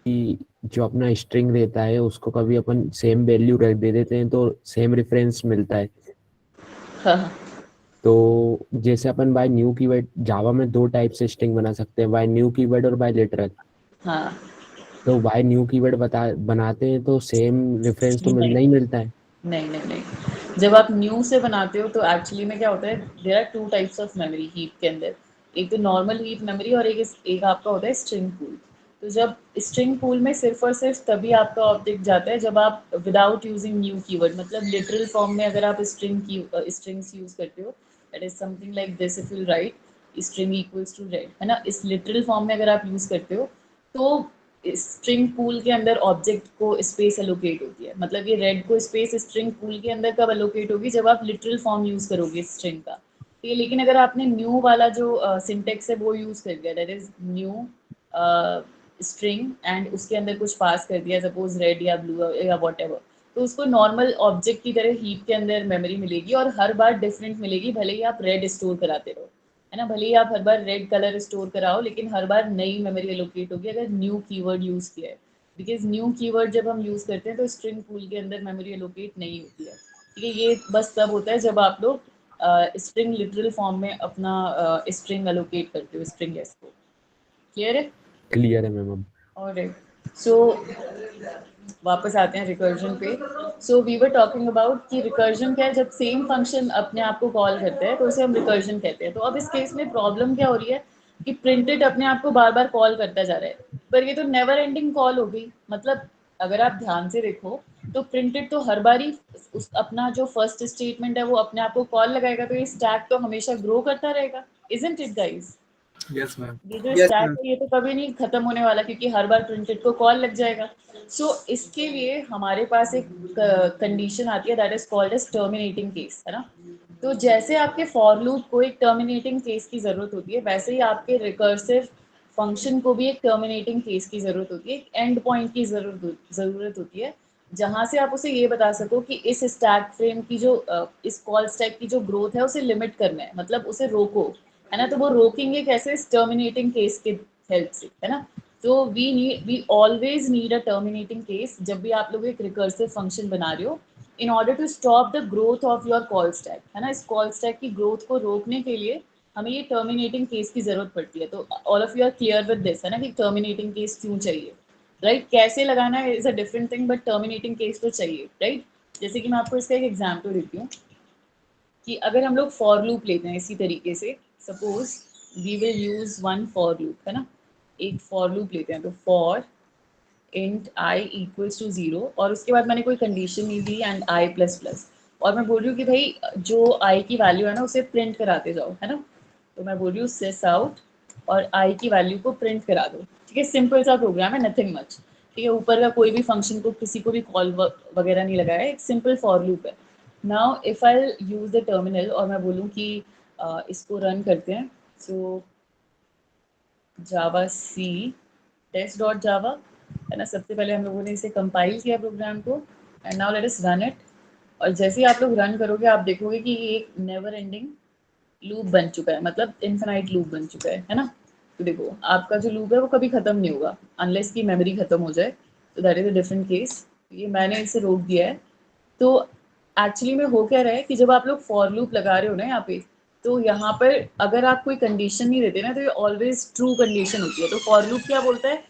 कि जो अपना स्ट्रिंग रहता है उसको कभी अपन सेम वैल्यू रख दे देते हैं तो सेम रेफरेंस मिलता है। हाँ तो जैसे अपन बाय न्यू कीवर्ड, जावा में 2 टाइप से स्ट्रिंग बना सकते हैं, बाय न्यू कीवर्ड और बाय लिटरल। हाँ। तो बाय न्यू कीवर्ड बनाते हैं तो सेम रेफरेंस तो नहीं नहीं मिलता है। नहीं, जब आप न्यू से बनाते हो तो एक्चुअली में क्या होता है, there are 2 types of memory heap के अंदर। एक तो नॉर्मल हीप मेमोरी और एक आपका होता है स्ट्रिंग पूल। तो जब स्ट्रिंग पूल में सिर्फ और सिर्फ तभी आपका ऑब्जेक्ट जाता है जब आप विदाउट यूजिंग न्यू कीवर्ड, मतलब लिटरल फॉर्म में अगर आप स्ट्रिंग्स यूज करते हो, that is something like this, if you write string equals to red, है ना, इस लिटरल फॉर्म में अगर आप यूज करते हो तो स्ट्रिंग पूल के अंदर ऑब्जेक्ट को स्पेस एलोकेट होती है, मतलब ये रेड को स्पेस स्ट्रिंग पूल के अंदर कब एलोकेट होगी, जब आप लिटरल फॉर्म यूज करोगे स्ट्रिंग का, ठीक है। लेकिन अगर आपने न्यू वाला जो सिंटेक्स है वो यूज कर दिया, that is new string and उसके अंदर कुछ पास कर दिया, सपोज रेड या ब्लू या व्हाटएवर, तो उसको नॉर्मल ऑब्जेक्ट की तरह हीप के अंदर मेमोरी मिलेगी और हर बार डिफरेंट मिलेगी, भले ही आप रेड स्टोर कराते रहो, है ना, भले ही आप हर बार रेड कलर स्टोर कराओ, लेकिन हर बार नई मेमोरी एलोकेट होगी अगर न्यू कीवर्ड यूज किया है, बिकॉज न्यू कीवर्ड जब हम यूज करते हैं तो स्ट्रिंग पूल के अंदर मेमोरी एलोकेट नहीं होती है, ठीक है। ये बस तब होता है जब आप लोग स्ट्रिंग लिटरल फॉर्म में अपना स्ट्रिंग एलोकेट करते हो, स्ट्रिंग एस को। क्लियर है? क्लियर है मैम अब। और सो वापस आते हैं रिकर्जन पे। So we were talking about कि रिकर्जन क्या है, जब सेम फंक्शन अपने आप को कॉल करते हैं तो उसे हम रिकर्जन कहते हैं। तो अब इस केस में प्रॉब्लम क्या हो रही है कि प्रिंटेड अपने आप को बार बार कॉल करता जा रहा है, पर ये तो नेवर एंडिंग कॉल हो गई। मतलब अगर आप ध्यान से देखो तो प्रिंटेड तो हर बार ही अपना जो फर्स्ट स्टेटमेंट है वो अपने आप को कॉल लगाएगा, तो ये स्टैक तो हमेशा ग्रो करता रहेगा, isn't it guys? Yes, ma'am. ये जो Yes, स्टैक ma'am. है ये तो कभी नहीं खत्म होने वाला, क्योंकि हर बार प्रिंटेड को कॉल लग जाएगा। सो इसके लिए हमारे पास एक कंडीशन आती है, that is called as terminating case, है ना। तो जैसे आपके फॉर लूप को एक टर्मिनेटिंग केस की जरूरत होती है, वैसे ही आपके रिकर्सिव फंक्शन को भी एक टर्मिनेटिंग केस की जरूरत होती है, एक एंड पॉइंट की जरूरत होती है, जहां से आप उसे ये बता सको कि इस स्टैक फ्रेम की जो इस कॉल स्टैक की जो ग्रोथ है उसे लिमिट करना है, मतलब उसे रोको, है ना। तो वो रोकेंगे कैसे? इस टर्मिनेटिंग केस के हेल्प से, है ना। तो we always need a terminating case जब भी आप लोग एक रिकर्सिव फंक्शन बना रहे हो, in order to stop the growth of your call stack, है ना। इस कॉल स्टैक की ग्रोथ को रोकने के लिए हमें ये टर्मिनेटिंग केस की जरूरत पड़ती है। तो all of you are clear with this, है ना, कि टर्मिनेटिंग केस क्यों चाहिए, राइट? कैसे लगाना है is a different thing, but terminating case तो चाहिए, राइट? जैसे कि मैं आपको इसका एक एग्जाम्पल देती हूँ कि अगर हम लोग फॉर लूप लेते हैं इसी तरीके से, suppose we will use one for loop, है ना, एक फॉर लूप लेते हैं, तो for int I equals to 0 और उसके बाद मैंने कोई कंडीशन नहीं दी एंड आई प्लस प्लस, और मैं बोल रही हूँ कि भाई जो आई की वैल्यू है ना उसे प्रिंट कराते जाओ, है ना। तो मैं बोल रही हूँ सिस आउट और आई की वैल्यू को प्रिंट करा दो, ठीक है। सिंपल सा प्रोग्राम है, नथिंग मच, ठीक है। ऊपर का कोई भी फंक्शन को किसी को भी कॉल वगैरह नहीं लगाया है, एक सिंपल फॉर लूप है। Now if I use the terminal और मैं बोलूँ कि इसको रन करते हैं, सो जावा सी टेस्ट डॉट जावा, है ना। सबसे पहले हम लोगों ने इसे कंपाइल किया प्रोग्राम को and now let us run it. और जैसे ही आप लोग रन करोगे आप देखोगे कि ये एक नेवर एंडिंग लूप बन चुका है, मतलब इन्फिनाइट लूप बन चुका है ना। तो देखो आपका जो लूप है वो कभी खत्म नहीं होगा अनलेस की मेमोरी खत्म हो जाए, तो that is a different case. ये मैंने इसे रोक दिया है। तो एक्चुअली में हो क्या रहा है कि जब आप लोग फॉर लूप लगा रहे हो ना यहाँ पे, तो यहाँ पर अगर आप कोई कंडीशन नहीं देते ना तो ये ऑलवेज ट्रू कंडीशन होती है। तो फॉर लूप क्या बोलता है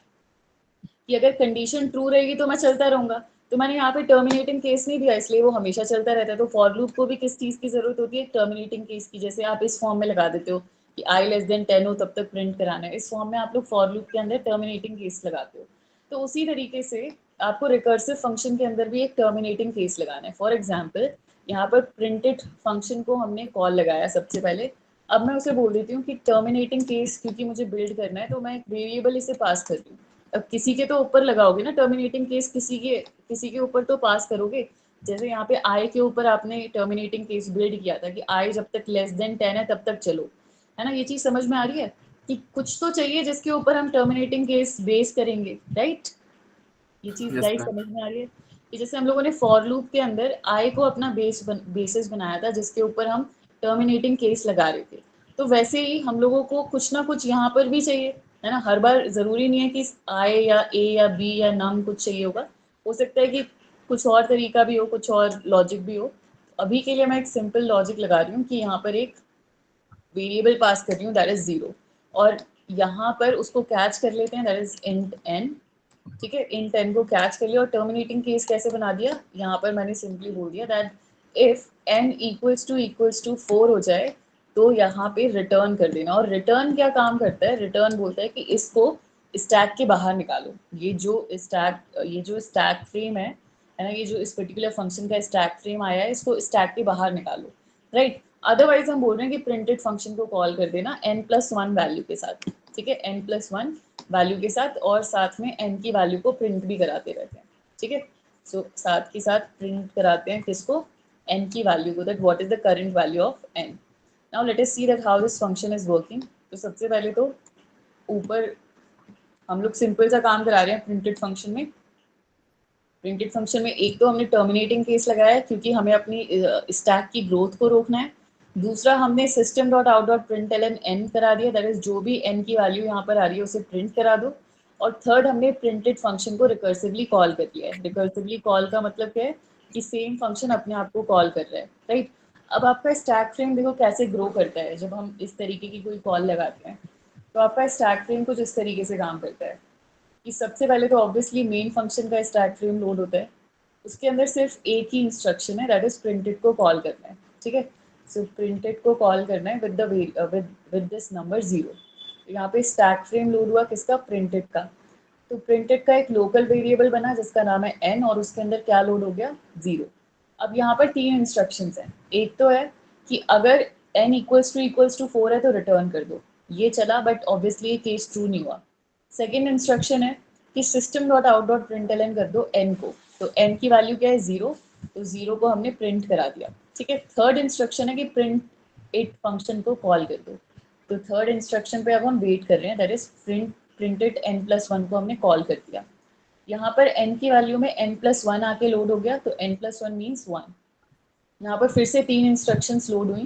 कि अगर कंडीशन ट्रू रहेगी तो मैं चलता रहूंगा। तो मैंने यहाँ पे टर्मिनेटिंग केस नहीं दिया, इसलिए वो हमेशा चलता रहता है। तो फॉर लूप को भी किस चीज़ की जरूरत होती है? टर्मिनेटिंग केस की। जैसे आप इस फॉर्म में लगा देते हो कि आई लेस देन 10 हो तब तक प्रिंट कराना है, इस फॉर्म में आप लोग फॉर लूप के अंदर टर्मिनेटिंग केस लगाते हो। तो उसी तरीके से आपको रिकर्सिव फंक्शन के अंदर भी एक टर्मिनेटिंग केस लगाना है। फॉर एग्जाम्पल यहाँ पर प्रिंटेड फंक्शन को हमने कॉल लगाया सबसे पहले। अब मैं उसे बोल देती हूँ कि टर्मिनेटिंग केस क्योंकि मुझे बिल्ड करना है तो मैं एक वेरिएबल इसे पास कर रही हूँ। अब किसी के तो ऊपर लगाओगे ना टर्मिनेटिंग केस, किसी के ऊपर तो पास करोगे। जैसे यहाँ पे आई के ऊपर आपने टर्मिनेटिंग केस बिल्ड किया था कि आई जब तक लेस देन 10 है तब तक चलो, है ना। ये चीज समझ में आ रही है कि कुछ तो चाहिए जिसके ऊपर हम टर्मिनेटिंग केस बेस करेंगे, राइट? ये चीज Yes, गाइस ma'am. समझ में आ रही है कि जैसे हम लोगों ने फॉर लूप के अंदर आई को अपना बेसिस बनाया था जिसके ऊपर हम टर्मिनेटिंग केस लगा रहे थे, तो वैसे ही हम लोगों को कुछ ना कुछ यहाँ पर भी चाहिए, है ना। हर बार जरूरी नहीं है कि आई या ए या बी या नम कुछ चाहिए होगा, हो सकता है कि कुछ और तरीका भी हो, कुछ और लॉजिक भी हो। अभी के लिए मैं एक सिंपल लॉजिक लगा रही हूँ कि यहाँ पर एक वेरिएबल पास कर रही हूँ दैट इज 0, और यहाँ पर उसको कैच कर लेते हैं दैट इज इंट n, ठीक है। इन 10 को कैच कर लिया और टर्मिनेटिंग केस कैसे बना दिया, यहाँ पर मैंने सिंपली बोल दिया that if n equals to 4 हो जाए तो यहाँ पे रिटर्न कर देना। और रिटर्न क्या काम करता है? रिटर्न बोलता है कि इसको स्टैक के बाहर निकालो। ये जो स्टैक फ्रेम है ना, ये जो इस पर्टिकुलर फंक्शन का स्टैक फ्रेम आया है इसको स्टैक के बाहर निकालो, राइट। अदरवाइज हम बोल रहे हैं कि प्रिंटेड फंक्शन को कॉल कर देना n+1 वैल्यू के साथ, ठीक है। n+1 वैल्यू के साथ, और साथ में n की वैल्यू को प्रिंट भी कराते रहते हैं, ठीक है। सो साथ के साथ प्रिंट कराते हैं किसको, n की वैल्यू को, that what is the current value of n। Now let us see that how this function is working. तो सबसे पहले तो ऊपर हम लोग सिंपल सा काम करा रहे हैं प्रिंटेड फंक्शन में। प्रिंटेड फंक्शन में एक तो हमने टर्मिनेटिंग केस लगाया है क्योंकि हमें अपनी स्टैक की ग्रोथ को रोकना है। दूसरा हमने system dot out dot print L N करा दिया, दैट इज जो भी n की वैल्यू यहाँ पर आ रही है उसे प्रिंट करा दो। और थर्ड हमने प्रिंटेड फंक्शन को रिकर्सिवली कॉल कर दिया है। रिकर्सिवली कॉल का मतलब क्या है कि सेम फंक्शन अपने आप को कॉल कर रहा है, राइट। अब आपका स्टैक फ्रेम देखो कैसे ग्रो करता है जब हम इस तरीके की कोई कॉल लगाते हैं। तो आपका स्टैक फ्रेम कुछ इस तरीके से काम करता है कि सबसे पहले तो ऑब्वियसली मेन फंक्शन का स्टैक फ्रेम लोड होता है, उसके अंदर सिर्फ एक ही इंस्ट्रक्शन है, दैट इज प्रिंटेड को कॉल करना है, ठीक है। सो प्रिंटेड को कॉल करना है विद दिस नंबर 0। यहाँ पे स्टैक फ्रेम लोड हुआ किसका, प्रिंटेड का। तो प्रिंटेड का एक लोकल वेरिएबल बना जिसका नाम है n, और उसके अंदर क्या लोड हो गया, 0। अब यहाँ पर 3 इंस्ट्रक्शंस हैं। एक तो है कि अगर n इक्वल्स टू 4 है तो रिटर्न कर दो, ये चला, बट ऑब्वियसली ये केस ट्रू नहीं हुआ। सेकेंड इंस्ट्रक्शन है कि system dot out dot print L N कर दो n को, तो n की वैल्यू क्या है, 0, तो 0 को हमने प्रिंट करा दिया, ठीक है। थर्ड इंस्ट्रक्शन है कि प्रिंट इट फंक्शन को कॉल कर दो। तो थर्ड इंस्ट्रक्शन पे अब हम वेट कर रहे हैं, दैट इज प्रिंटेड n+1 को हमने कॉल कर दिया। यहाँ पर n की वैल्यू में n+1 आके लोड हो गया, तो n+1 मीन्स 1। यहाँ पर फिर से 3 इंस्ट्रक्शंस लोड हुई,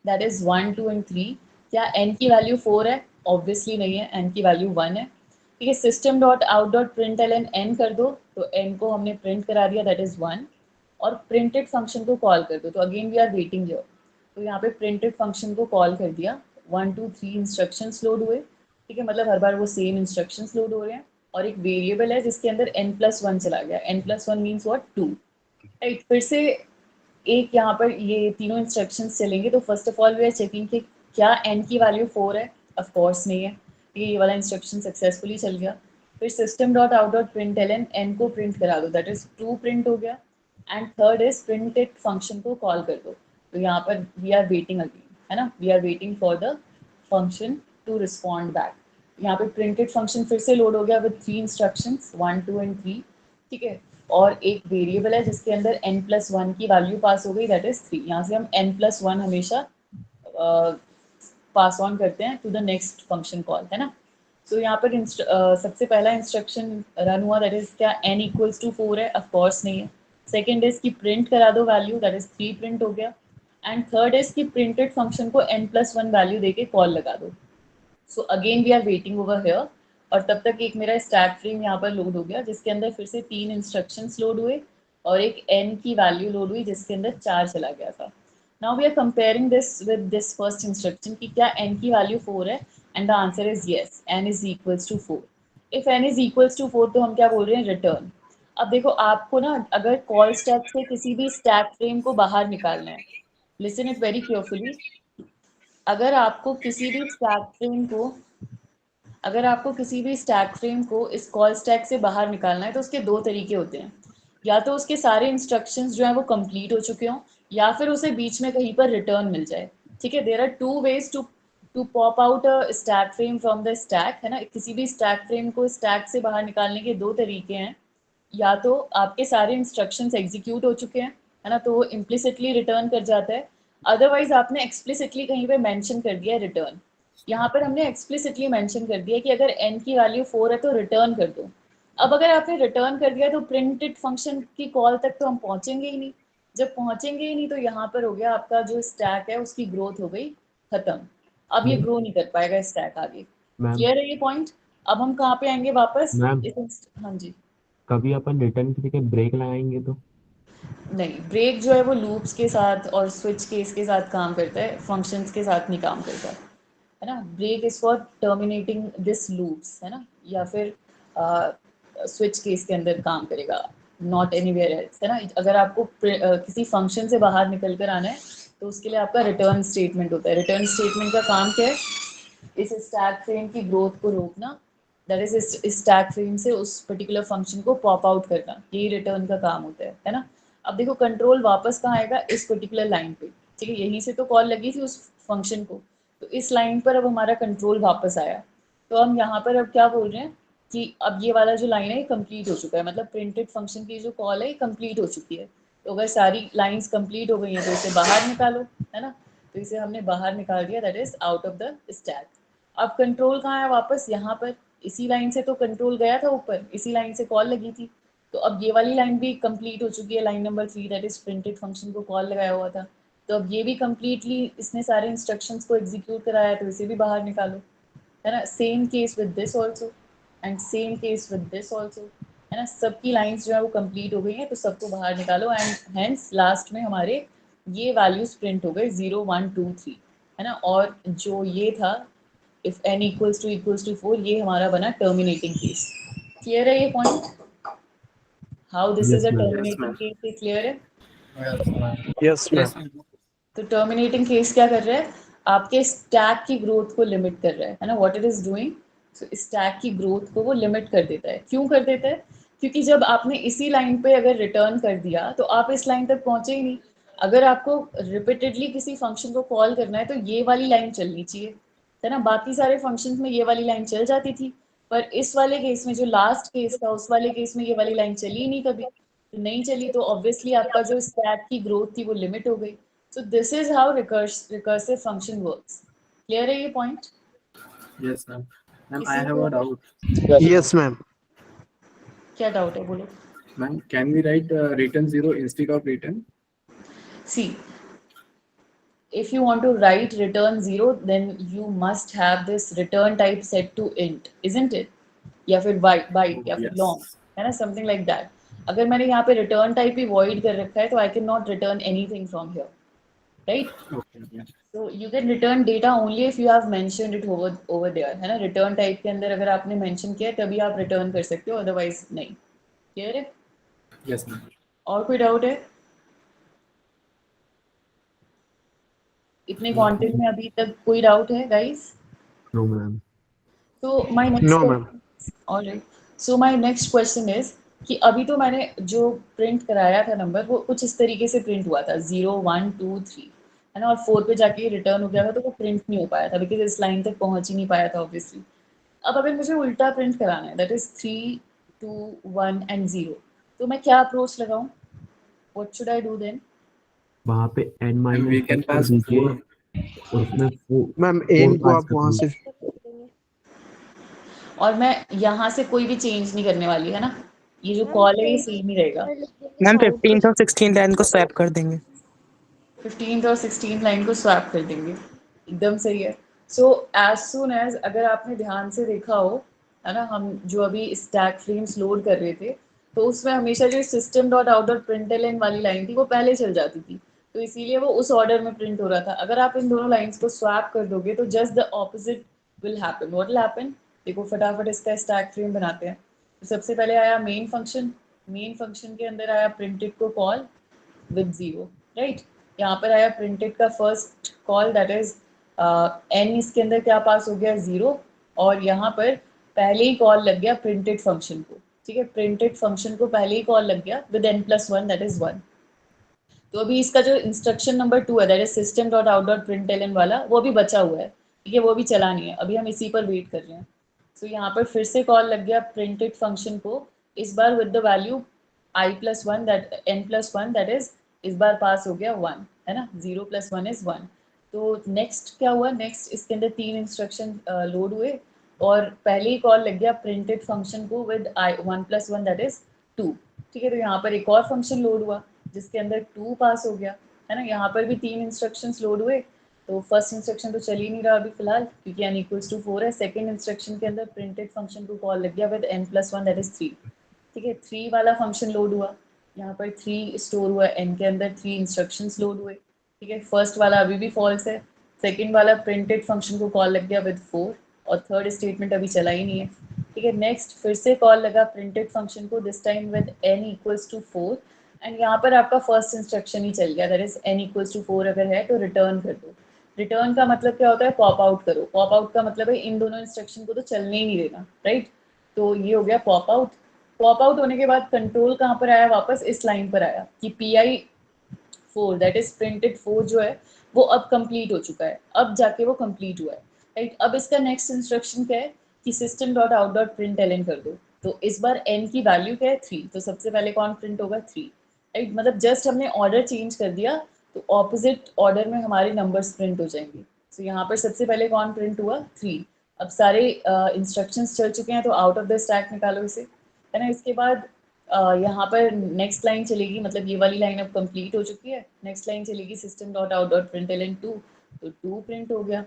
दैट इज 1, 2 एंड 3। क्या n की वैल्यू 4 है, ऑब्वियसली नहीं है, n की वैल्यू 1 है, ठीक है। System dot out dot print L N n कर दो, तो n को हमने प्रिंट करा दिया, दैट इज 1। और प्रिंटेड फंक्शन को कॉल कर दो, तो again we are waiting here. तो यहाँ पे प्रिंटेड फंक्शन को कॉल कर दिया, 1, 2, 3 इंस्ट्रक्शंस लोड हुए, ठीक है, मतलब हर बार वो सेम इंस्ट्रक्शंस लोड हो रहे हैं। और एक वेरिएबल है जिसके अंदर n+1 चला गया, n+1 मीन्स व्हाट, 2, राइट। फिर से एक यहाँ पर ये तीनों इंस्ट्रक्शंस चलेंगे, तो first of all we are checking कि क्या n की वैल्यू 4 है, ऑफ कोर्स नहीं है, ये वाला इंस्ट्रक्शन सक्सेसफुली चल गया। फिर system dot out dot print L N n को प्रिंट करा दो, दैट इज 2 प्रिंट हो गया। And third is printed function को कॉल कर दो, तो यहाँ पर वी आर वेटिंग अगेन, है ना, we are waiting for the function to respond back. यहाँ पे प्रिंटेड फंक्शन फिर से लोड हो गया विद 3 इंस्ट्रक्शंस, 1, 2 एंड 3, ठीक है। और एक वेरिएबल है जिसके अंदर n+1 की वैल्यू पास हो गई, दैट इज 3। यहाँ से हम n+1 हमेशा पास ऑन करते हैं to the next function call, है ना। तो यहाँ पर सबसे पहला इंस्ट्रक्शन रन हुआ, दैट इज क्या n इक्वल्स टू 4 है, ऑफ कोर्स नहीं है। सेकेंड इज कि प्रिंट करा दो वैल्यू, दैट इज 3 प्रिंट हो गया। एंड थर्ड इज कि प्रिंटेड फंक्शन को n+1 वैल्यू देके कॉल लगा दो। So again we are waiting over here, और तब तक एक मेरा स्टैक फ्रेम यहाँ पर लोड हो गया जिसके अंदर फिर से 3 इंस्ट्रक्शंस लोड हुए और एक n की वैल्यू लोड हुई जिसके अंदर 4 चला गया था। Now we are comparing this with this first instruction कि क्या n की वैल्यू 4 है, and the answer is yes, n is equals to 4। If n is equals to 4 तो हम क्या बोल रहे हैं, रिटर्न। अब देखो आपको ना अगर कॉल स्टैक से किसी भी स्टैक फ्रेम को बाहर निकालना है, लिसन इट वेरी केयरफुली, अगर आपको किसी भी स्टैक फ्रेम को इस कॉल स्टैक से बाहर निकालना है तो उसके 2 तरीके होते हैं, या तो उसके सारे इंस्ट्रक्शंस जो हैं वो कंप्लीट हो चुके हों, या फिर उसे बीच में कहीं पर रिटर्न मिल जाए, ठीक है। There are 2 ways to pop out a stack frame from the stack, है ना। किसी भी स्टैक फ्रेम को स्टैक से बाहर निकालने के 2 तरीके हैं, या तो आपके सारे इंस्ट्रक्शंस एग्जीक्यूट हो चुके हैं, है ना, तो वो इम्प्लिसिटली रिटर्न कर जाता है। अदरवाइज आपने एक्सप्लिसिटली कहीं पे मेंशन कर दिया है रिटर्न। यहाँ पर हमने एक्सप्लिसिटली मेंशन कर दिया कि अगर n की वैल्यू 4 है तो रिटर्न कर दो। अब अगर आपने रिटर्न कर दिया तो प्रिंटेड फंक्शन की कॉल तक तो हम पहुंचेंगे ही नहीं। जब पहुंचेंगे ही नहीं तो यहाँ पर हो गया आपका जो स्टैक है उसकी ग्रोथ हो गई खत्म। अब ये ग्रो नहीं कर पाएगा स्टैक आगे। मैम क्लियर है ये पॉइंट। अब हम कहाँ पे आएंगे वापस, मैम हाँ जी। कभी अपन रिटर्न की जगह ब्रेक लगाएंगे तो नहीं, ब्रेक जो है वो लूप्स के साथ और स्विच केस के साथ काम करता है, फंक्शंस के साथ नहीं काम करता है ना। Break is for terminating this loops, है ना, या फिर स्विच केस के अंदर काम करेगा, नॉट एनीवेयर एल्स, है ना। अगर आपको किसी फंक्शन से बाहर निकल कर आना है तो उसके लिए आपका रिटर्न स्टेटमेंट होता है। रिटर्न स्टेटमेंट का काम क्या है, इस स्टैक फ्रेम की ग्रोथ को रोकना, दैट इज इस स्टैक फ्रेम से उस पर्टिकुलर फंक्शन को पॉप आउट करना, यही रिटर्न का काम होता है ना। अब देखो कंट्रोल वापस कहाँ आएगा, इस पर्टिकुलर लाइन पे, ठीक है। यहीं से तो कॉल लगी थी उस फंक्शन को, तो इस लाइन पर अब हमारा कंट्रोल वापस आया। तो हम यहाँ पर अब क्या बोल रहे हैं कि अब ये वाला जो लाइन है ये कंप्लीट हो चुका है, मतलब प्रिंटेड फंक्शन की जो कॉल है ये कंप्लीट हो चुकी है। तो अगर सारी लाइंस कंप्लीट हो गई हैं तो इसे बाहर निकालो, है ना। तो इसे हमने बाहर निकाल दिया, that is out of the stack. अब कंट्रोल कहाँ है, वापस यहाँ पर इसी लाइन से तो कंट्रोल गया था ऊपर, इसी लाइन से कॉल लगी थी। तो अब ये वाली लाइन भी कंप्लीट हो चुकी है, line number 3 that is printed function को कॉल लगाया हुआ था। तो अब ये भी कंप्लीटली इसने सारे इंस्ट्रक्शंस को एग्जीक्यूट कराया, तो इसे भी बाहर निकालो, है ना। Same case with this also and same case with this also, है ना। सबकी लाइंस जो है वो कंप्लीट हो गई हैं, तो सबको बाहर निकालो एंड हेंस लास्ट में हमारे ये वैल्यूज प्रिंट हो गए 0 1 2 3, है ना। और जो ये था इफ n इक्वल्स टू 4, ये हमारा बना टर्मिनेटिंग केस। क्लियर है ये point, how this Yes, is a ma'am. Terminating case, ये क्लियर है। Yes, ma'am. तो टर्मिनेटिंग केस क्या कर रहा है, आपके स्टैक की ग्रोथ को लिमिट कर रहा है ना। What it is doing, so stack की ग्रोथ को वो लिमिट कर देता है। क्यों कर देता है, क्योंकि जब आपने इसी लाइन पे अगर रिटर्न कर दिया तो आप इस लाइन तक पहुंचे ही नहीं। अगर आपको रिपीटेडली किसी फंक्शन को कॉल करना है तो ये वाली लाइन चलनी चाहिए, है ना। बाकी सारे फंक्शंस में ये वाली लाइन चल जाती थी, पर इस वाले केस में जो लास्ट केस था उस वाले केस में ये वाली लाइन चली ही नहीं कभी, तो नहीं चली तो ऑब्वियसली आपका जो स्टैक की ग्रोथ थी वो लिमिट हो गई। So this is how recursive function works. Clear है ये point? Yes, ma'am. Ma'am, I किसी have को a doubt. Yes, ma'am. क्या डाउट है, बोलो। Ma'am, can we write return 0 instead of return? See, if you want to write return 0, then you must have this return type set to int, isn't it? या फिर byte या फिर Yes. long, है ना, something like that. अगर मैंने यहाँ पे return type ही void कर रखा है तो I cannot return anything from here, right? Okay. Yeah. So you can return data only if you have mentioned it over there, है ना। return type के अंदर अगर आपने mention किया है तभी आप return कर सकते हो, otherwise नहीं। clear है, Yes, ma'am. और कोई डाउट है इतने कंटेंट में, अभी तक कोई डाउट है गाइस? No, ma'am. तो my next No, ma'am. Alright, so my next question is कि अभी तो मैंने जो प्रिंट कराया था नंबर वो कुछ इस तरीके से प्रिंट हुआ था 0 1 2 3, है ना। और 4 पे जाके रिटर्न हो गया था, तो वो प्रिंट नहीं हो पाया था बिकॉज इस लाइन तक पहुंच ही नहीं पाया था ऑब्वियसली। अब अगर मुझे उल्टा प्रिंट कराना है, दैट इज 3 2 1 एंड 0, तो मैं क्या अप्रोच लगाऊं, what should I do then? वहाँ पे n And we minus can pass दीजिए 4. और उसमें मैम फोर एन को पास आप कर वहां से दीजिए। और मैं यहाँ से कोई भी चेंज नहीं करने वाली, है ना। ये जो कॉल है ये सेम ही रहेगा। मैम 15th और 16th लाइन को स्वैप कर देंगे। 15th और 16th लाइन को स्वैप कर देंगे, एकदम सही है। सो एज सुन एज, अगर आपने ध्यान से देखा हो, है ना, हम जो अभी स्टैक फ्रेम्स लोड कर रहे थे तो उसमें हमेशा जो system dot out dot println वाली लाइन थी वो पहले चल जाती थी, तो इसीलिए वो उस ऑर्डर में प्रिंट हो रहा था। अगर आप इन दोनों लाइन्स को स्वैप कर दोगे तो just the opposite will happen. What will happen, देखो फटाफट इसका स्टैक फ्रेम बनाते हैं। तो सबसे पहले आया मेन फंक्शन, मेन फंक्शन के अंदर आया प्रिंटेड को कॉल विद 0, राइट। यहाँ पर आया प्रिंटेड का first call, that is an, इसके अंदर क्या पास हो गया 0, और यहाँ पर पहले ही कॉल लग गया प्रिंटेड फंक्शन को, ठीक है। प्रिंटेड फंक्शन को पहले ही कॉल लग गया विद n+1 दैट इज 1। तो अभी इसका जो इंस्ट्रक्शन नंबर 2 है, that is system dot out dot println वाला, वो भी बचा हुआ है, ठीक है, वो भी चला नहीं है, अभी हम इसी पर वेट कर रहे हैं। सो यहाँ पर फिर से कॉल लग गया प्रिंटेड फंक्शन को, इस बार with the value i+1 that n+1 that is, इस बार पास हो गया 1, है ना। 0 + 1 इज 1। तो नेक्स्ट क्या हुआ, नेक्स्ट इसके अंदर 3 इंस्ट्रक्शन लोड हुए और पहले ही कॉल लग गया प्रिंटेड फंक्शन को विद 1+1 दैट इज 2, ठीक है। तो यहाँ पर एक और फंक्शन लोड हुआ जिसके अंदर 2 पास हो गया, है ना। यहाँ पर भी 3 इंस्ट्रक्शंस लोड हुए, तो फर्स्ट इंस्ट्रक्शन तो चल ही नहीं रहा अभी फिलहाल क्योंकि n = 4 है। सेकंड इंस्ट्रक्शन के अंदर प्रिंटेड फंक्शन को कॉल लग गया विद n+1 दैट इज 3, ठीक है। 3 वाला फंक्शन लोड हुआ, यहाँ पर 3 स्टोर हुआ, n के अंदर 3 इंस्ट्रक्शंस लोड हुए, ठीक है। फर्स्ट वाला अभी भी फॉल्स है, सेकंड वाला प्रिंटेड फंक्शन को कॉल लग गया विद 4 और थर्ड स्टेटमेंट अभी चला ही नहीं है, ठीक है। नेक्स्ट फिर से कॉल लगा प्रिंटेड फंक्शन को, this time with n = 4 and यहाँ पर आपका फर्स्ट इंस्ट्रक्शन ही चल गया, दैट इज n = 4 अगर है तो रिटर्न कर दो। रिटर्न का मतलब क्या होता है, पॉप आउट करो। पॉप आउट का मतलब है इन दोनों इंस्ट्रक्शन को तो चलने ही नहीं देना, राइट। तो ये हो गया पॉप आउट। पॉप आउट होने के बाद कंट्रोल कहाँ पर आया, वापस इस लाइन पर आया कि PI4 दैट इज प्रिंटेड 4 जो है वो अब कंप्लीट हो चुका है, अब जाके वो कंप्लीट हुआ है, राइट। अब इसका नेक्स्ट इंस्ट्रक्शन क्या है कि system dot out dot print L कर दो, तो इस बार n की वैल्यू क्या है 3, तो सबसे पहले कौन प्रिंट होगा 3, राइट। मतलब जस्ट हमने ऑर्डर चेंज कर दिया तो ऑपोजिट ऑर्डर में हमारे नंबर्स प्रिंट हो जाएंगे। तो यहाँ पर सबसे पहले कौन प्रिंट हुआ 3। अब सारे इंस्ट्रक्शंस चल चुके हैं तो आउट ऑफ द स्टैक निकालो इसे, है ना। इसके बाद यहाँ पर नेक्स्ट लाइन चलेगी, मतलब ये वाली लाइन अब कंप्लीट हो चुकी है। नेक्स्ट लाइन चलेगी system dot out dot print L 2, तो 2 प्रिंट हो गया,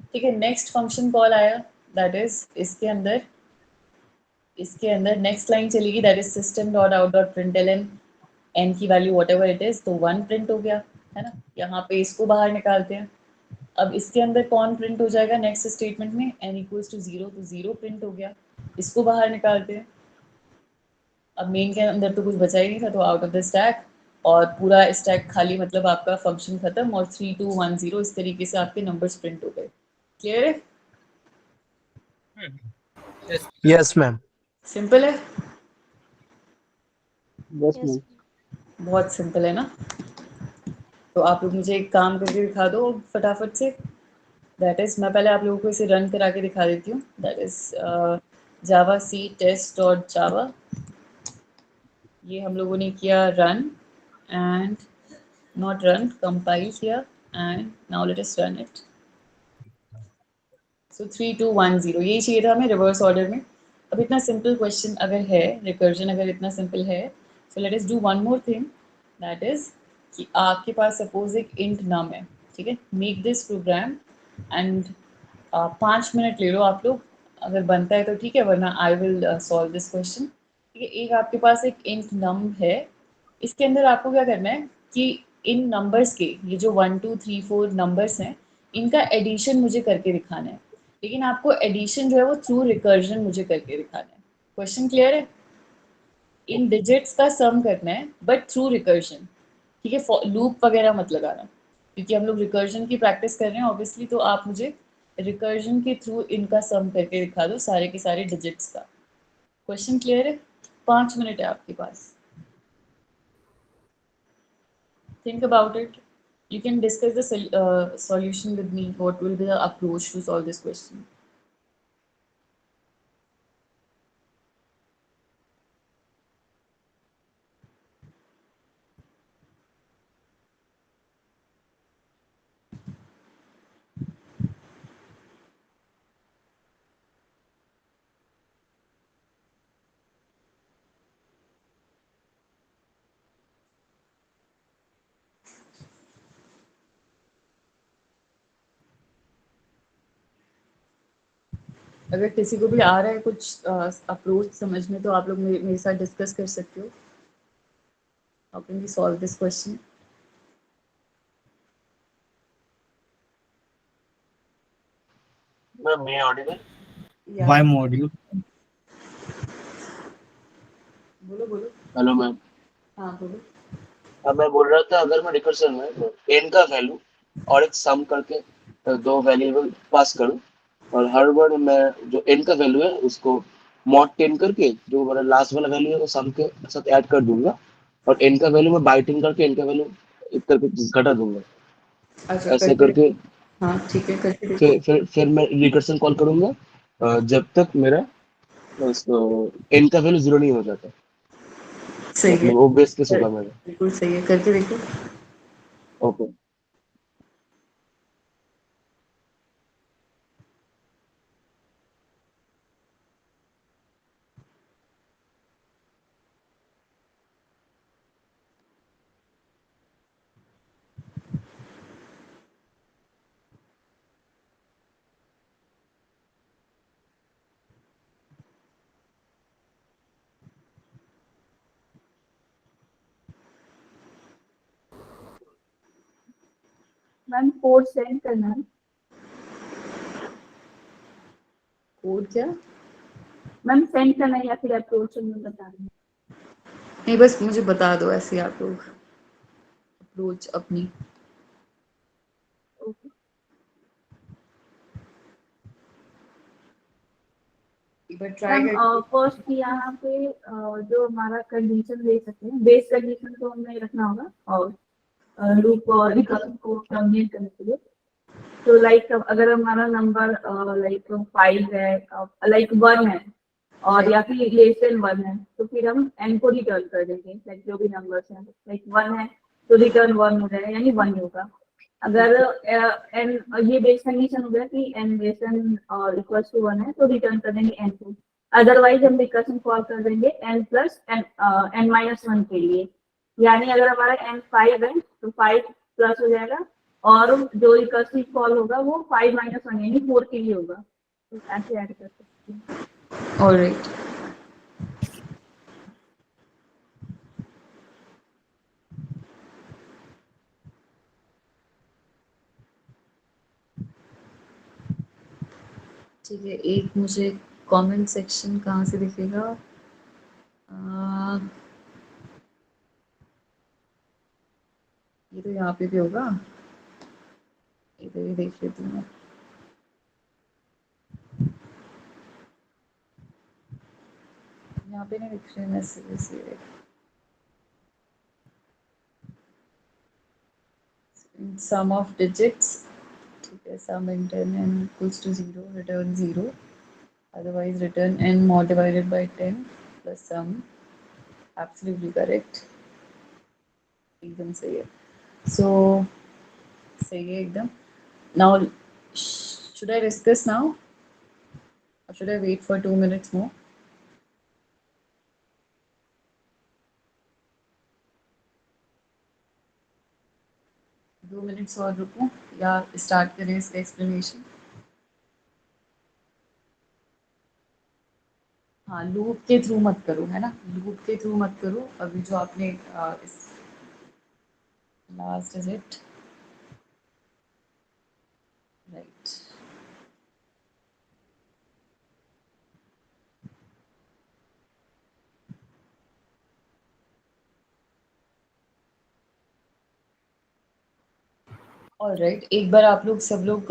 ठीक है। नेक्स्ट फंक्शन कॉल आया, दैट इज इसके अंदर नेक्स्ट लाइन चलेगी, that is system dot out dot print L n की value whatever it is, तो 1 प्रिंट हो गया, है ना। यहाँ पे इसको बाहर निकालते हैं। अब इसके अंदर कौन प्रिंट हो जाएगा नेक्स्ट स्टेटमेंट में, n इक्वल्स टू 0, तो 0 प्रिंट हो गया। इसको बाहर निकालते हैं। अब मेन के अंदर तो कुछ बचा ही नहीं था, तो आउट ऑफ द स्टैक, और पूरा स्टैक खाली, मतलब आपका फंक्शन खत्म, और 3 2 1 0 इस तरीके से आपके नंबर्स प्रिंट हो गए। क्लियर है? Yes, ma'am. सिंपल है, यस मैम। बहुत सिंपल है ना। तो आप लोग मुझे एक काम करके दिखा दो फटाफट से, दैट इज मैं पहले आप लोगों को इसे रन करा के दिखा देती हूँ। That is javac test dot Java, ये हम लोगों ने किया run, and not run, compile किया, and now let us run it. So 3 2 1 0 यही चाहिए था हमें रिवर्स ऑर्डर में। अब इतना सिंपल क्वेश्चन अगर है, रिकर्जन अगर इतना सिंपल है, so let us do one more thing, that is कि आपके पास सपोज एक इंट नम है, ठीक है। Make this program and 5 minute ले लो आप लोग, अगर बनता है तो ठीक है, वरना I will solve this question, ठीक है। एक आपके पास एक इंट नम है, इसके अंदर आपको क्या करना है कि इन नंबर्स के, ये जो 1 2 3 4 नंबर्स हैं, इनका एडिशन मुझे करके दिखाना है, लेकिन आपको एडिशन जो है वो थ्रू रिकर्जन मुझे करके दिखाना है। क्वेश्चन क्लियर है? इन डिजिट्स का सम करना है बट थ्रू रिकर्जन, ठीक है। लूप वगैरह मत लगाना, क्योंकि हम लोग रिकर्जन की प्रैक्टिस कर रहे हैं ऑब्वियसली, तो आप मुझे रिकर्जन के थ्रू इनका सम करके दिखा दो सारे के सारे डिजिट्स का। क्वेश्चन क्लियर है? 5 मिनट है आपके पास, think about it. You can discuss the solution with me. What will be the approach to solve this question? अगर किसी को भी आ रहा है कुछ अप्रोच समझ में, तो आप लोग मेरे साथ डिस्कस कर सकते हो। How can we solve this question? Ma'am, may I audible? Why module? बोलो बोलो। Hello ma'am. हाँ बोलो। अब मैं बोल रहा था अगर मैं रिकर्सन में तो n का वैल्यू और एक सम करके दो वेरिएबल पास करूं, और हर बार मैं जो n का वैल्यू है उसको मॉड 10 करके जो मेरा लास्ट वाला वैल्यू है वो सम के साथ ऐड कर दूंगा, और n का वैल्यू मैं बाय 10 करके n का वैल्यू एक करके घटा दूंगा। अच्छा ऐसे करके हाँ ठीक है, करके देखो। फिर मैं रिकर्सन कॉल करूंगा जब तक मेरा n का वैल्यू 0 नहीं हो जाता। सही है, मतलब वो बेस केस होगा मेरा। बिल्कुल सही है, करके देखो। ओके। मैम कोड सेंड करना है। कोड क्या? मैम सेंड करना है या फिर अप्रोच में बता रही हूँ। नहीं, बस मुझे बता दो ऐसे आप लोग अप्रोच अपनी। ओके। एक बार ट्राई मैम कर। फर्स्ट यहाँ पे जो हमारा कंडीशन दे सकते हैं, बेस कंडीशन तो हमें रखना होगा, और लूप और रिकर्जन को टर्मिनेट करने के लिए। तो लाइक अगर हमारा नंबर लाइक 5 है, लाइक 1 है और या फिर लेस देन 1 है, तो फिर हम n को रिटर्न कर देंगे, लाइक जो भी नंबर्स हैं, लाइक 1 है तो रिटर्न 1 हो जाएगा, यानी 1 होगा। अगर n, ये बेस कंडीशन हो गया कि n लेस देन और इक्वल्स टू 1 है तो रिटर्न कर देंगे n को। अदरवाइज हम रिकर्शन कॉल कर देंगे n प्लस n माइनस 1 के लिए, यानी अगर हमारा n 5 है तो 5 प्लस हो जाएगा, और जो रिकर्सिव कॉल होगा वो 5 माइनस 1 यानी 4 के लिए होगा। तो ऐसे ऐड कर सकते हैं। ऑलराइट, ठीक है। एक मुझे कमेंट सेक्शन कहाँ से दिखेगा? ये तो यहाँ पे भी होगा, इधर ही देख लेती हूँ। यहाँ पे नहीं दिख रहे मैसेजेस। सम ऑफ डिजिट्स, ठीक है, sum int n equals to 0, return 0, otherwise return n mod divided by 10 plus sum, absolutely correct, एकदम सही है। So सही है एकदम। Now should I discuss now or should I wait for 2 minutes more? दो minutes और रुकूं या स्टार्ट करें इसका एक्सप्लेनेशन? हाँ, लूप के थ्रू मत करो, है ना, लूप के थ्रू मत करो। अभी जो आपने इस last is it right. Alright, एक बार आप लोग सब लोग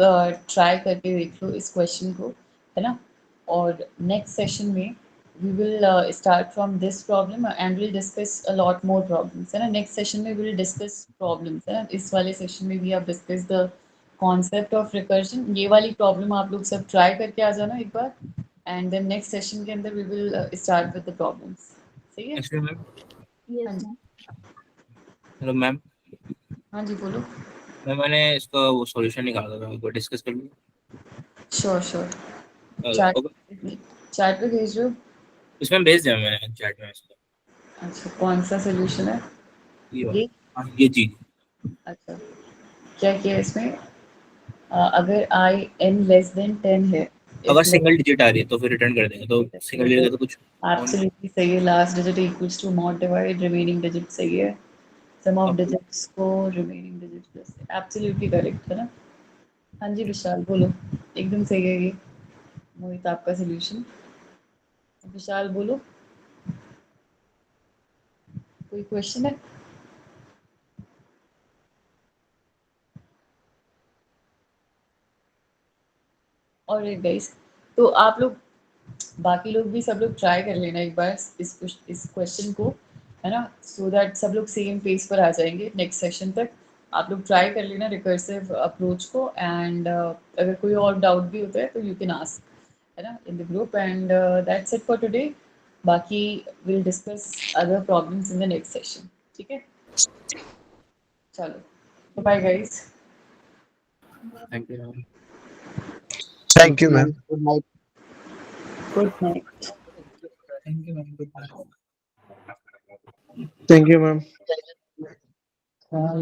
ट्राई करके देख लो इस क्वेश्चन को, है ना। और नेक्स्ट सेशन में we will start from this problem and we'll discuss a lot more problems, है ना। नेक्स्ट सेशन में we'll discuss problems, है ना। इस वाले सेशन में भी आप discuss the concept of recursion. ये वाली प्रॉब्लम आप लोग सब ट्राई करके आ जाना एक बार, एंड देन नेक्स्ट सेशन के अंदर we will start with the problems। सही है? एक्चुअली मैम, Yes, हाँ जी, ma'am. हेलो मैम, हाँ जी बोलो। मैम मैंने इसका वो सॉल्यूशन निकाला था, वो डिस्कस कर लूँ? श्योर श्योर, ओके, चैट पे भेज दो। इसमें भेज दिया मैंने चैट में इसको। अच्छा, कौन सा सोल्यूशन है ये? हाँ, ये चीज। अच्छा, क्या किया इसमें? अगर आई n लेस देन 10 है, अगर सिंगल डिजिट आ रही है तो फिर रिटर्न कर देंगे, तो सिंगल डिजिट तो कुछ एब्सोल्युटली सही है। Last digit equals to mod divide remaining digit, सही है। सम ऑफ डिजिट्स को remaining digits plus, absolutely correct, है ना। हाँ जी विशाल बोलो, एकदम सही है ये मोहित आपका सोल्यूशन। विशाल बोलो, कोई क्वेश्चन है? और गाइस, तो आप लोग बाकी लोग भी सब लोग ट्राई कर लेना एक बार इस क्वेश्चन को, है ना, सो दैट सब लोग सेम पेज पर आ जाएंगे नेक्स्ट सेशन तक। आप लोग ट्राई कर लेना रिकर्सिव अप्रोच को, एंड अगर कोई और डाउट भी होता है तो यू कैन आस्क, है ना, in the group, and that's it for today. बाकी will discuss other problems in the next session, ठीक है। चलो bye guys. Thank you ma'am. Thank you ma'am. Good night. Good night. Thank you, ma'am. Goodbye. Thank you ma'am. हाँ,